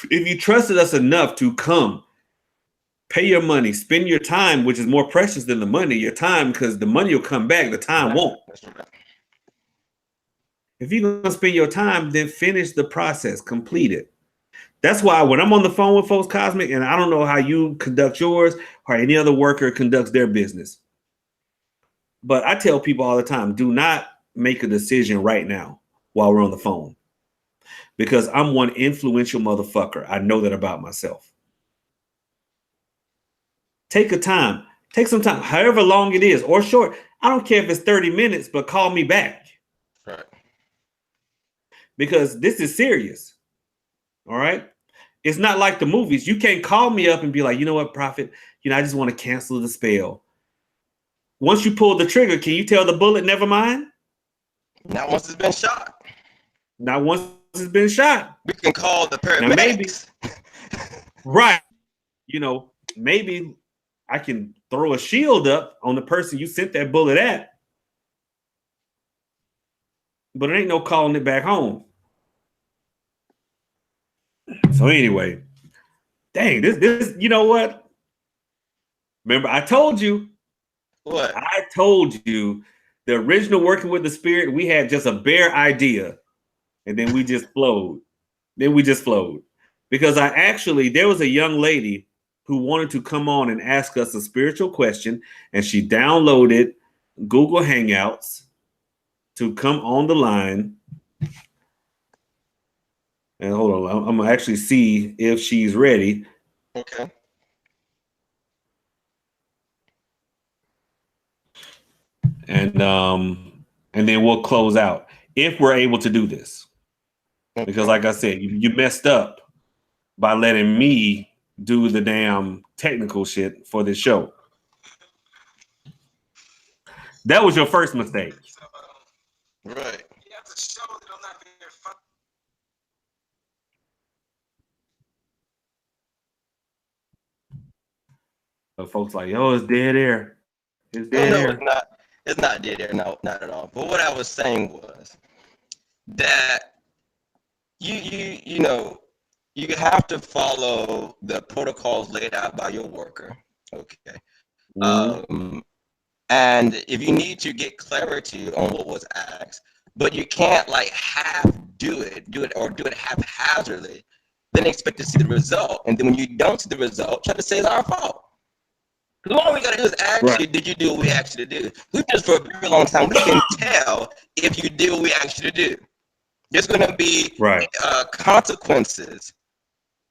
If you trusted us enough to come, pay your money, spend your time, which is more precious than the money, your time, because the money will come back, the time won't. If you're going to spend your time, then finish the process, complete it. That's why when I'm on the phone with folks, Cosmic, and I don't know how you conduct yours or any other worker conducts their business, but I tell people all the time, do not make a decision right now while we're on the phone, because I'm one influential motherfucker. I know that about myself. Take some time, however long it is or short. I don't care if it's 30 minutes, but call me back. Right. Because this is serious. All right. It's not like the movies. You can't call me up and be like, you know what, Prophet, I just want to cancel the spell. Once you pull the trigger, can you tell the bullet, never mind? Not once it's been shot. Not once it's been shot. We can call the paramedics. Right. Maybe I can throw a shield up on the person you sent that bullet at, but it ain't no calling it back home. So anyway, dang, this, you know what? Remember, I told you. What? I told you the original Working with the Spirit, we had just a bare idea, and then we just flowed. Because there was a young lady who wanted to come on and ask us a spiritual question, and she downloaded Google Hangouts to come on the line. And hold on, I'm gonna actually see if she's ready. Okay. And then we'll close out if we're able to do this. Okay. Because like I said, you messed up by letting me do the damn technical shit for this show. That was your first mistake. Right. But folks like, yo, it's dead air. It's Oh dead no, air. it's not. It's not dead there. No, not at all. But what I was saying was that you know you have to follow the protocols laid out by your worker. Okay. And if you need to get clarity on what was asked, but you can't like do it haphazardly, then expect to see the result. And then when you don't see the result, try to say it's our fault. Because all we gotta do is ask you, did you do what we asked you to do? We did this for a very long time. We can tell if you did what we asked you to do. There's gonna be consequences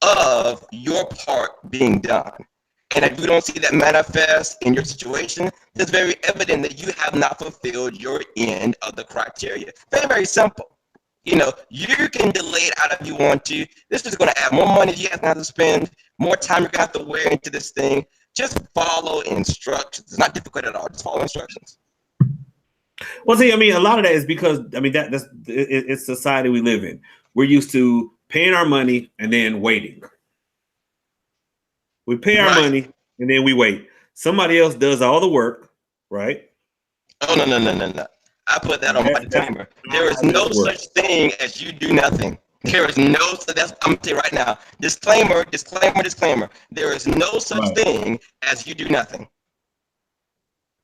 of your part being done. And if you don't see that manifest in your situation, it's very evident that you have not fulfilled your end of the criteria. Very, very simple. You know, you can delay it out if you want to. This is going to add more money you have to spend, more time you're going to have to wear into this thing. Just follow instructions. It's not difficult at all. Just follow instructions. Well, see, I mean, a lot of that is because, I mean, it's society we live in. We're used to paying our money and then waiting. We pay our money and then we wait. Somebody else does all the work, right? Oh, no. I put that on my disclaimer. There is no such thing as you do nothing. There is no, I'm going to tell you right now, disclaimer. There is no such thing as you do nothing.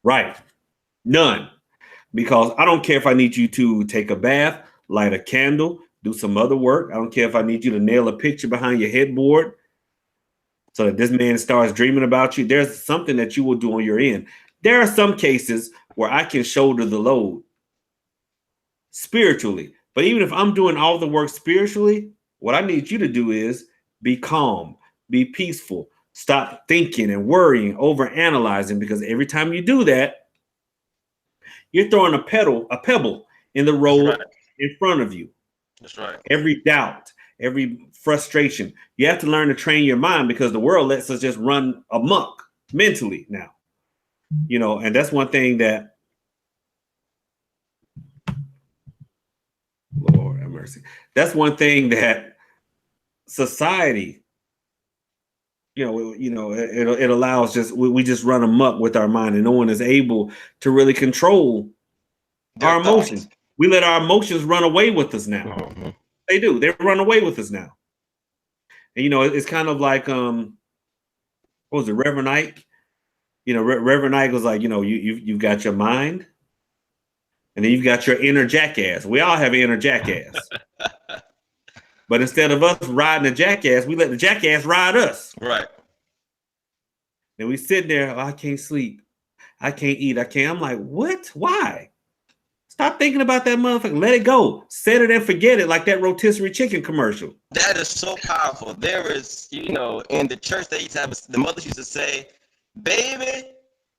Right. None. Because I don't care if I need you to take a bath, light a candle, do some other work. I don't care if I need you to nail a picture behind your headboard so that this man starts dreaming about you. There's something that you will do on your end. There are some cases where I can shoulder the load spiritually. But even if I'm doing all the work spiritually, what I need you to do is be calm, be peaceful, stop thinking and worrying, over analyzing, because every time you do that, you're throwing a pebble in the road in front of you. That's right. Every doubt, every frustration. You have to learn to train your mind because the world lets us just run amok mentally now. You know, and that's one thing that, Lord have mercy. That's one thing that society, it allows we just run amok with our mind, and no one is able to really control our emotions. We let our emotions run away with us now. Mm-hmm. They do. They run away with us now. And it's kind of like what was it, Reverend Ike? Reverend Ike was like, you've got your mind, and then you've got your inner jackass. We all have an inner jackass. But instead of us riding the jackass, we let the jackass ride us. Right. And we sit there, I can't sleep. I can't eat. I'm like, what? Why? Stop thinking about that motherfucker. Let it go. Set it and forget it, like that rotisserie chicken commercial. That is so powerful. There is, in the church they used to have, the mothers used to say, baby,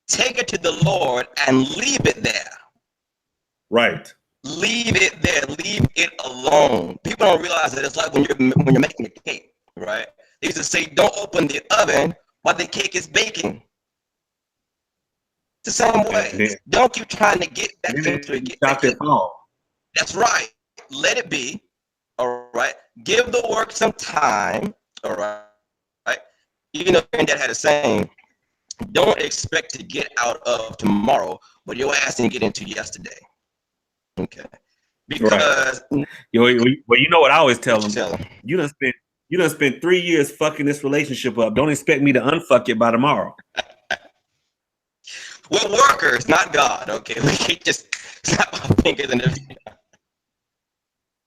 take it to the Lord and leave it there. Right. Leave it there. Leave it alone. People don't realize that it's like when you're making a cake, right? They used to say, don't open the oven while the cake is baking. It's the same way. Don't keep trying to get that thing to get that cake. That's right. Let it be. All right. Give the work some time. All right. Granddad had a saying, don't expect to get out of tomorrow what your ass didn't get into yesterday. Okay. Because well, you know what I always tell them? You done spent 3 years fucking this relationship up. Don't expect me to unfuck it by tomorrow. We're workers, not God. Okay. We can't just snap our fingers and everything.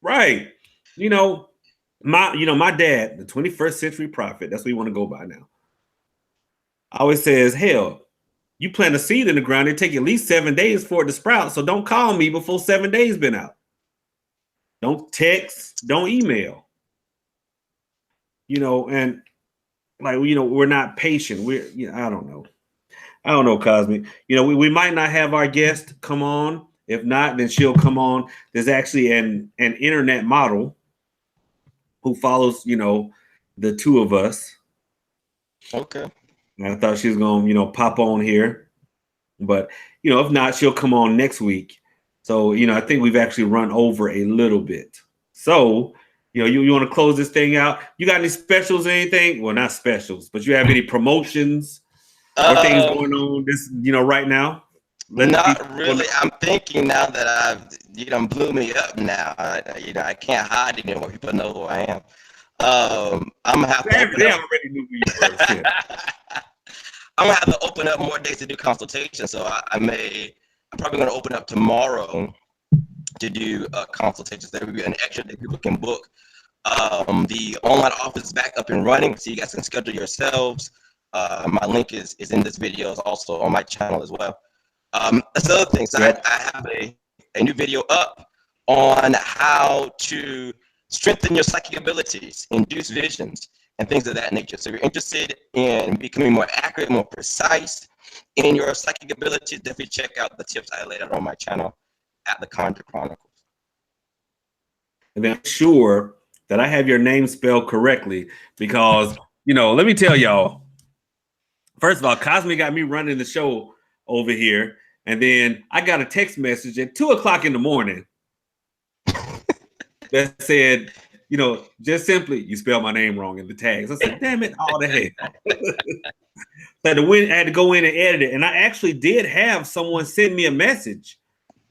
Right. My dad, the 21st century prophet, that's what you want to go by now, always says, hell, you plant a seed in the ground, it take at least 7 days for it to sprout. So don't call me before 7 days been out. Don't text, don't email. and like, we're not patient. I don't know. I don't know, Cosmic. We might not have our guest come on. If not, then she'll come on. There's actually an internet model who follows, the two of us. Okay. And I thought she was going to, pop on here. But, if not, she'll come on next week. So, I think we've actually run over a little bit. So, you want to close this thing out? You got any specials or anything? Well, not specials, but you have any promotions or things going on this, right now? Not really. I'm thinking now that you done blew me up now. I can't hide anymore. People know who I am. I'm gonna have to they already knew who you were. Shit. I'm gonna have to open up more days to do consultations. So I'm probably gonna open up tomorrow to do consultations. There will be an extra day people can book. The online office is back up and running, so you guys can schedule yourselves. My link is in this video. It's also on my channel as well. That's the other thing. So I have a new video up on how to strengthen your psychic abilities, induce visions, and things of that nature. So if you're interested in becoming more accurate, more precise in your psychic abilities, definitely check out the tips I laid out on my channel at the Conjure Chronicles. And then sure that I have your name spelled correctly, because, let me tell y'all, first of all, Cosme got me running the show over here. And then I got a text message at 2:00 in the morning that said, just simply, you spelled my name wrong in the tags. I said, damn it, all the hell. I had to go in and edit it. And I actually did have someone send me a message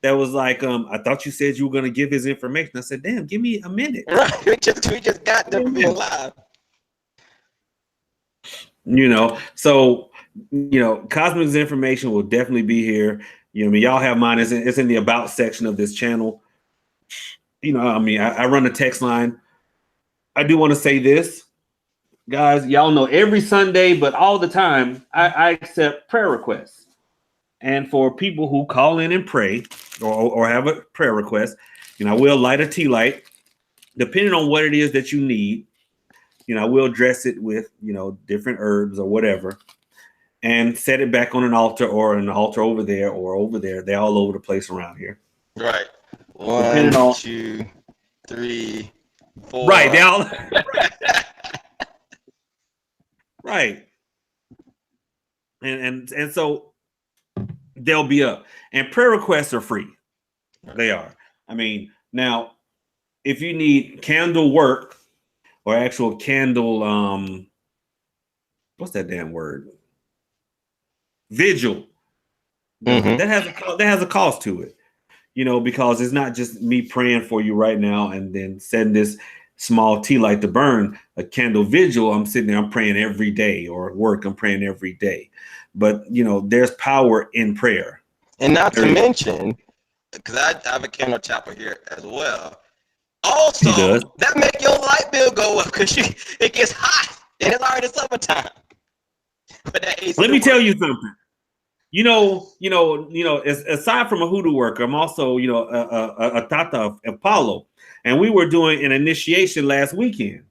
that was like, I thought you said you were going to give his information. I said, damn, give me a minute. Right. We just got them being live. So, Cosmic's information will definitely be here. Y'all have mine. It's in the about section of this channel. I run a text line. I do want to say this, guys. Y'all know every Sunday, but all the time, I accept prayer requests. And for people who call in and pray or have a prayer request, I will light a tea light, depending on what it is that you need. I will dress it with, different herbs or whatever, and set it back on an altar or an altar over there or over there. They're all over the place around here. Right. 1, 2, 3, 4. Right. They all. Right. And so they'll be up. And prayer requests are free. They are. Now, if you need candle work or actual candle, what's that damn word? Vigil. Mm-hmm. That has a cost to it, because it's not just me praying for you right now and then setting this small tea light to burn. A candle vigil, I'm sitting there, I'm praying every day, or at work, I'm praying every day. But there's power in prayer. And not to mention, because I have a candle chopper here as well. Also, that make your light bill go up because it gets hot and it's already summertime. But let me tell you something. Aside from a hoodoo worker, I'm also, a Tata of Apollo. And we were doing an initiation last weekend.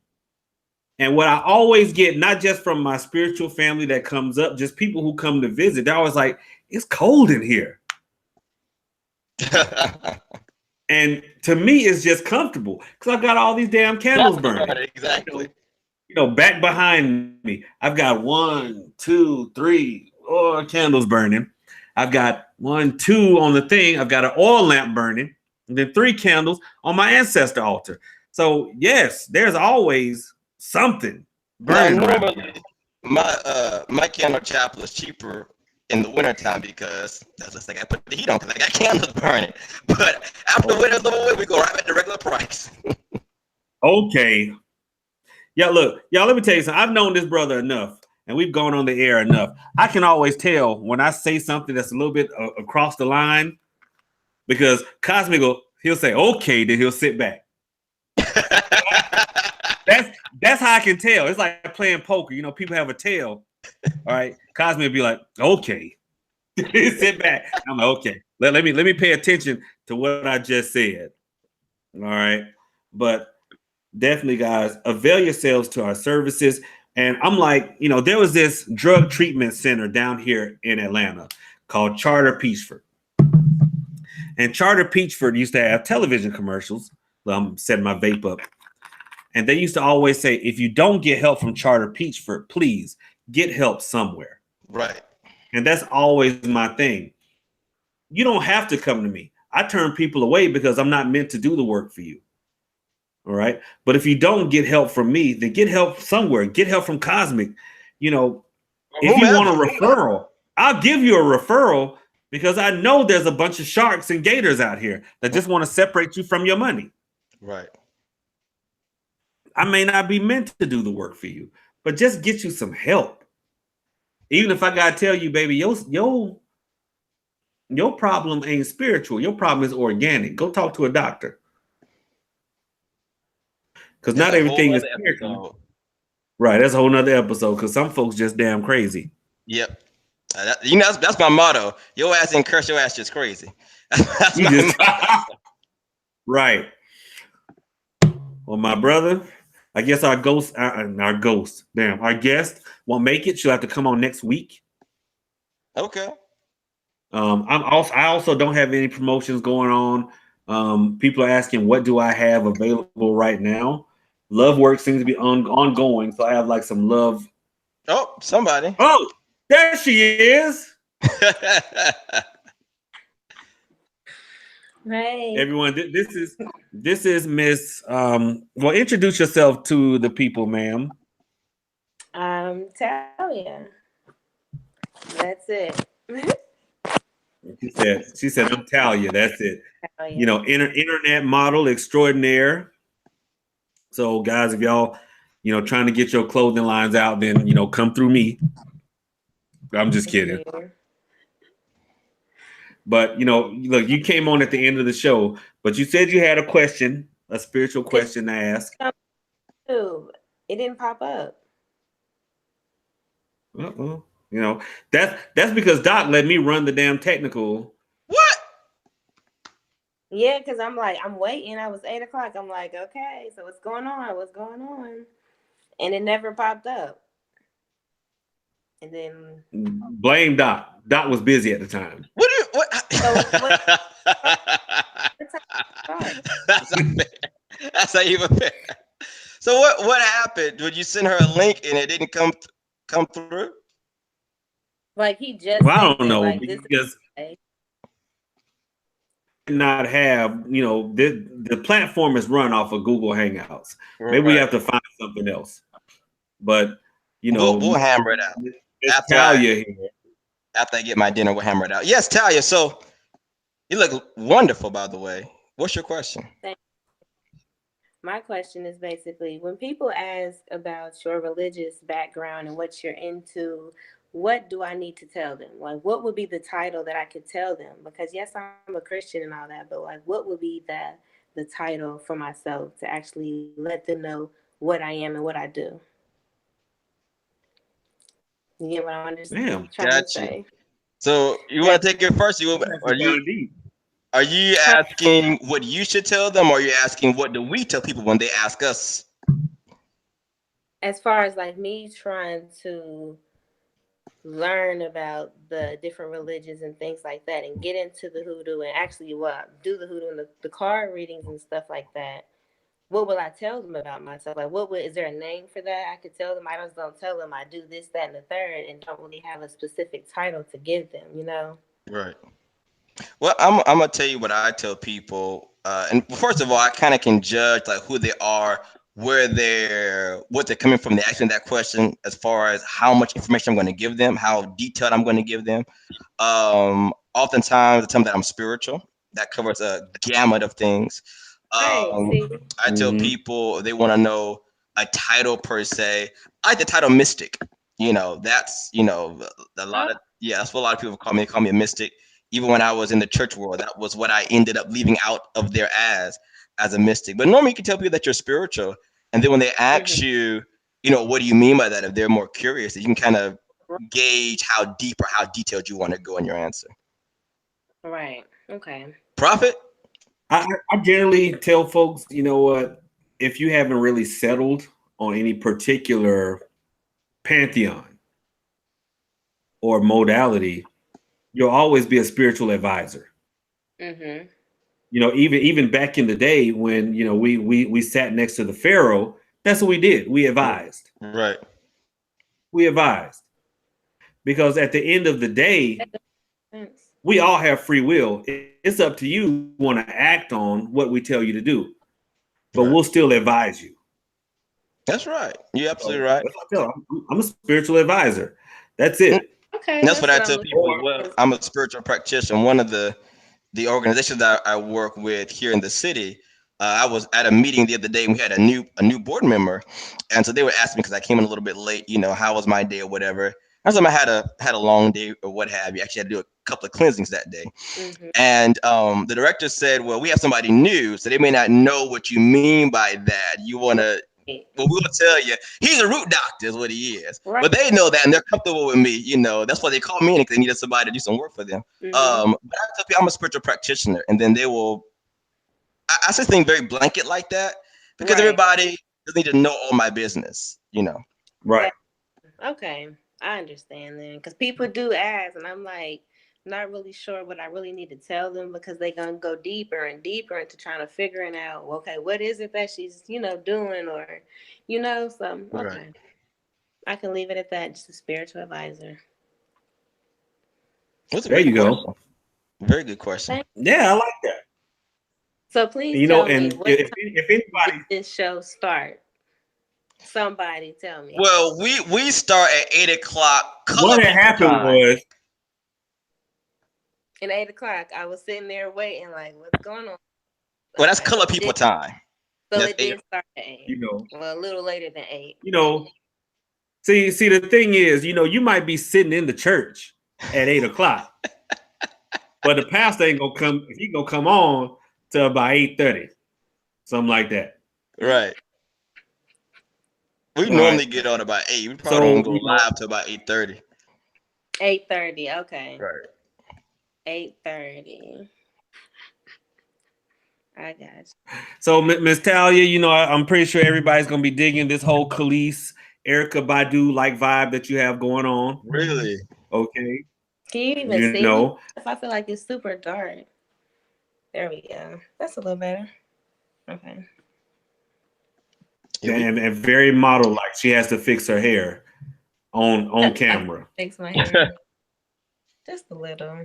And what I always get, not just from my spiritual family that comes up, just people who come to visit, they're always like, it's cold in here. And to me, it's just comfortable because I've got all these damn candles burning. Exactly. Back behind me, I've got 1, 2, 3, 4 candles burning. I've got 1, 2 on the thing. I've got an oil lamp burning, and then 3 candles on my ancestor altar. So yes, there's always something burning. Normally, my candle chapel is cheaper in the wintertime because that's just like I put the heat on because I got candles burning. But after winter's over, we go right back to regular price. Okay. Yeah, look, y'all, let me tell you something. I've known this brother enough, and we've gone on the air enough. I can always tell when I say something that's a little bit across the line, because Cosmic he'll say, okay, then he'll sit back. That's how I can tell. It's like playing poker. People have a tail. All right. Cosmic will be like, okay. Sit back. I'm like, okay. Let me pay attention to what I just said. All right. But definitely, guys, avail yourselves to our services. And I'm like, there was this drug treatment center down here in Atlanta called Charter Peachford. And Charter Peachford used to have television commercials. I'm setting my vape up. And they used to always say, if you don't get help from Charter Peachford, please get help somewhere. Right. And that's always my thing. You don't have to come to me. I turn people away because I'm not meant to do the work for you. All right. But if you don't get help from me, then get help somewhere. Get help from Cosmic. If you want a referral, I'll give you a referral because I know there's a bunch of sharks and gators out here that just want to separate you from your money. Right. I may not be meant to do the work for you, but just get you some help. Even if I gotta tell you, baby, your problem ain't spiritual. Your problem is organic. Go talk to a doctor. Because not everything is spiritual. Right, that's a whole nother episode. Because some folks just damn crazy. Yep. That's my motto. Your ass ain't curse. Your ass just crazy. Right. Well, my brother, I guess our guest won't make it. She'll have to come on next week. Okay. I also don't have any promotions going on. People are asking, what do I have available right now? Love work seems to be ongoing, so I have like some love. Oh, somebody. Oh, there she is. Right. Everyone, this is Miss. Well, introduce yourself to the people, ma'am. Talia. That's it. She said, I'm Talia. That's it. Talia. Internet model extraordinaire. So, guys, if y'all, trying to get your clothing lines out, then, come through me. I'm just kidding. But, look, you came on at the end of the show, but you said you had a question, a spiritual question to ask. It didn't pop up. Uh-oh. That's because Doc let me run the damn technical. What? Yeah, because I'm waiting. I was 8 o'clock. I'm like, okay, so what's going on? What's going on? And it never popped up. And then blame Doc. Doc was busy at the time. That's not even fair. So what happened? Would you send her a link and it didn't come through? Like he just. Well, I don't know because not have the platform is run off of Google Hangouts. Maybe we have to find something else. But we'll hammer it out. After Talia after I get my dinner, we'll hammer it out. Yes, Talia. So you look wonderful, by the way. What's your question? My question is basically when people ask about your religious background and what you're into, what do I need to tell them? Like, what would be the title that I could tell them? Because yes, I'm a Christian and all that, but like, what would be the title for myself to actually let them know what I am and what I do? You get what I'm trying to say? So you want to take it first? Are you asking what you should tell them, or are you asking what do we tell people when they ask us? As far as like me trying to learn about the different religions and things like that and get into the hoodoo and actually do the hoodoo and the card readings and stuff like that, what will I tell them about myself? Like, is there a name for that? I could tell them. I just don't tell them I do this, that, and the third, and don't really have a specific title to give them, Right. Well, I'm gonna tell you what I tell people. And first of all, I kind of can judge like who they are, what they're coming from. They asking that question as far as how much information I'm going to give them, how detailed I'm going to give them. Oftentimes, I tell them that I'm spiritual. That covers a gamut of things. I tell people they want to know a title per se. I like the title mystic. That's a lot of that's what a lot of people call me. They call me a mystic. Even when I was in the church world, that was what I ended up leaving out of there as a mystic. But normally you can tell people that you're spiritual. And then when they ask you, what do you mean by that? If they're more curious, you can kind of gauge how deep or how detailed you want to go in your answer. Right. Okay. Prophet? I generally tell folks, you know what? if you haven't really settled on any particular pantheon or modality, you'll always be a spiritual advisor. Mm-hmm. You know, even back in the day when, you know, we sat next to the Pharaoh, that's what we did. We advised. Right. We advised. Because at the end of the day, we all have free will. It's up to you want to act on what we tell you to do. But we'll still advise you. That's right. You're absolutely right. I'm a spiritual advisor. That's it. Okay. That's what I tell people as well. I'm a spiritual practitioner. One of the organizations that I work with here in the city, I was at a meeting the other day and we had a new board member, and so they were asking me because I came in a little bit late. You know, how was my day or whatever. I told them I had a long day or what have you. Actually, had to do a couple of cleansings that day, and the director said, "Well, we have somebody new, so they may not know what you mean by that. You want to." Well, we'll tell you, he's a root doctor, is what he is. Right. But they know that, and they're comfortable with me. You know, that's why they call me in because they needed somebody to do some work for them. But I tell people I'm a spiritual practitioner, and then they will. I say things very blanket like that because everybody doesn't need to know all my business. You know. Right. Okay, I understand then, because people do ask, and I'm like, not really sure what I really need to tell them because they're gonna go deeper and deeper into trying to figuring out, okay, what is it that she's, you know, doing, or, you know, so okay, I can leave it at that. Just a spiritual advisor. There you go. Very good question. Yeah, I like that. So please, you tell know, and me, what if anybody did this show start? Somebody tell me. Well, we start at 8:00. What had happened was, at 8:00, I was sitting there waiting, like, what's going on? Well, that's color people time. So it did start at 8. You know, well, a little later than 8. You know, see, the thing is, you know, you might be sitting in the church at 8:00, but the pastor ain't gonna come. He gonna come on to about 8:30, something like that. Right. We normally get on about 8. We probably don't go live to about 8:30. 8:30. Okay. Right. 8:30. I got you. So, Miss Talia, you know, I'm pretty sure everybody's gonna be digging this whole Khalees, Erykah Badu like vibe that you have going on. Really? Okay. Can you even see me? If I feel like it's super dark. There we go. That's a little better. Okay. And very model like. She has to fix her hair on camera. Fix my hair. Just a little.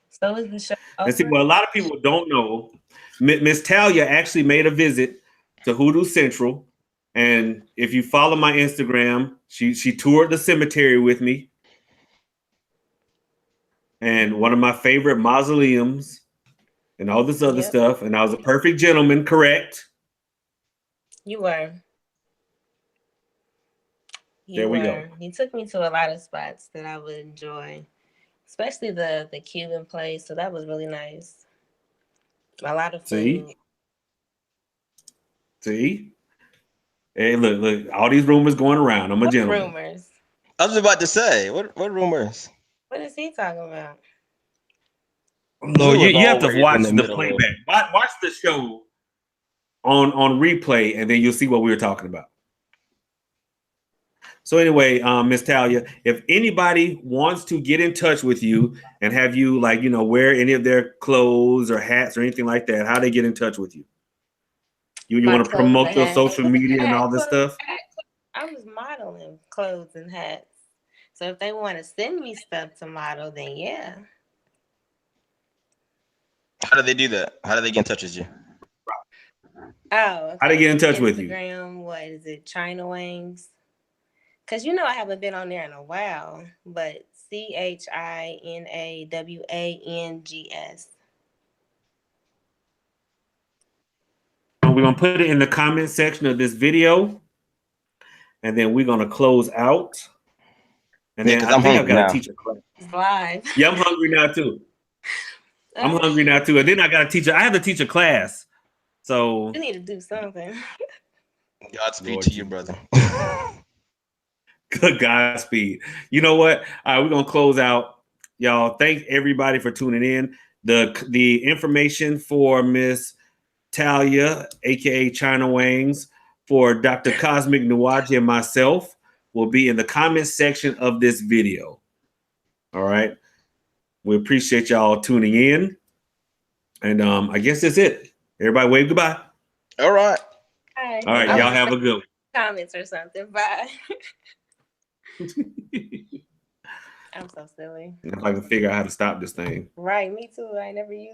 So is the show over? And see, what a lot of people don't know, Miss Talia actually made a visit to Hoodoo Central. And if you follow my Instagram, she toured the cemetery with me. And one of my favorite mausoleums and all this other stuff. And I was a perfect gentleman, correct? You were. There we go. You took me to a lot of spots that I would enjoy, especially the Cuban place. So that was really nice. A lot of food. See? Hey, look, all these rumors going around. I'm a gentleman. Rumors? I was about to say, what rumors? What is he talking about? No, you have to watch the playback. Watch the show on replay, and then you'll see what we were talking about. So anyway, Miss Talia, if anybody wants to get in touch with you and have you, like, you know, wear any of their clothes or hats or anything like that, how they get in touch with you? You want to promote your social media and all this stuff? I was modeling clothes and hats. So if they want to send me stuff to model, then yeah. How do they do that? How do they get in touch with you? Oh, okay. How do they get in touch with you? Instagram, what is it? China Wings? Because you know I haven't been on there in a while, but ChinaWangs. We're going to put it in the comment section of this video, and then we're going to close out. And then I think I've got to teach a class. Live. Yeah, I'm hungry now too. I'm hungry now too. And then I got to teach. I have to teach a class. So you need to do something. Godspeed to you, brother. Good Godspeed. You know what? All right, we're gonna close out, y'all. Thank everybody for tuning in. The information for Miss Talia, aka China Wangs, for Dr. Cosmic Nuwaji and myself will be in the comment section of this video. All right. We appreciate y'all tuning in. And I guess that's it. Everybody wave goodbye. All right. Hi. All right, y'all have a good one. Comments or something. Bye. I'm so silly. If I can figure out how to stop this thing. Right, me too. I never used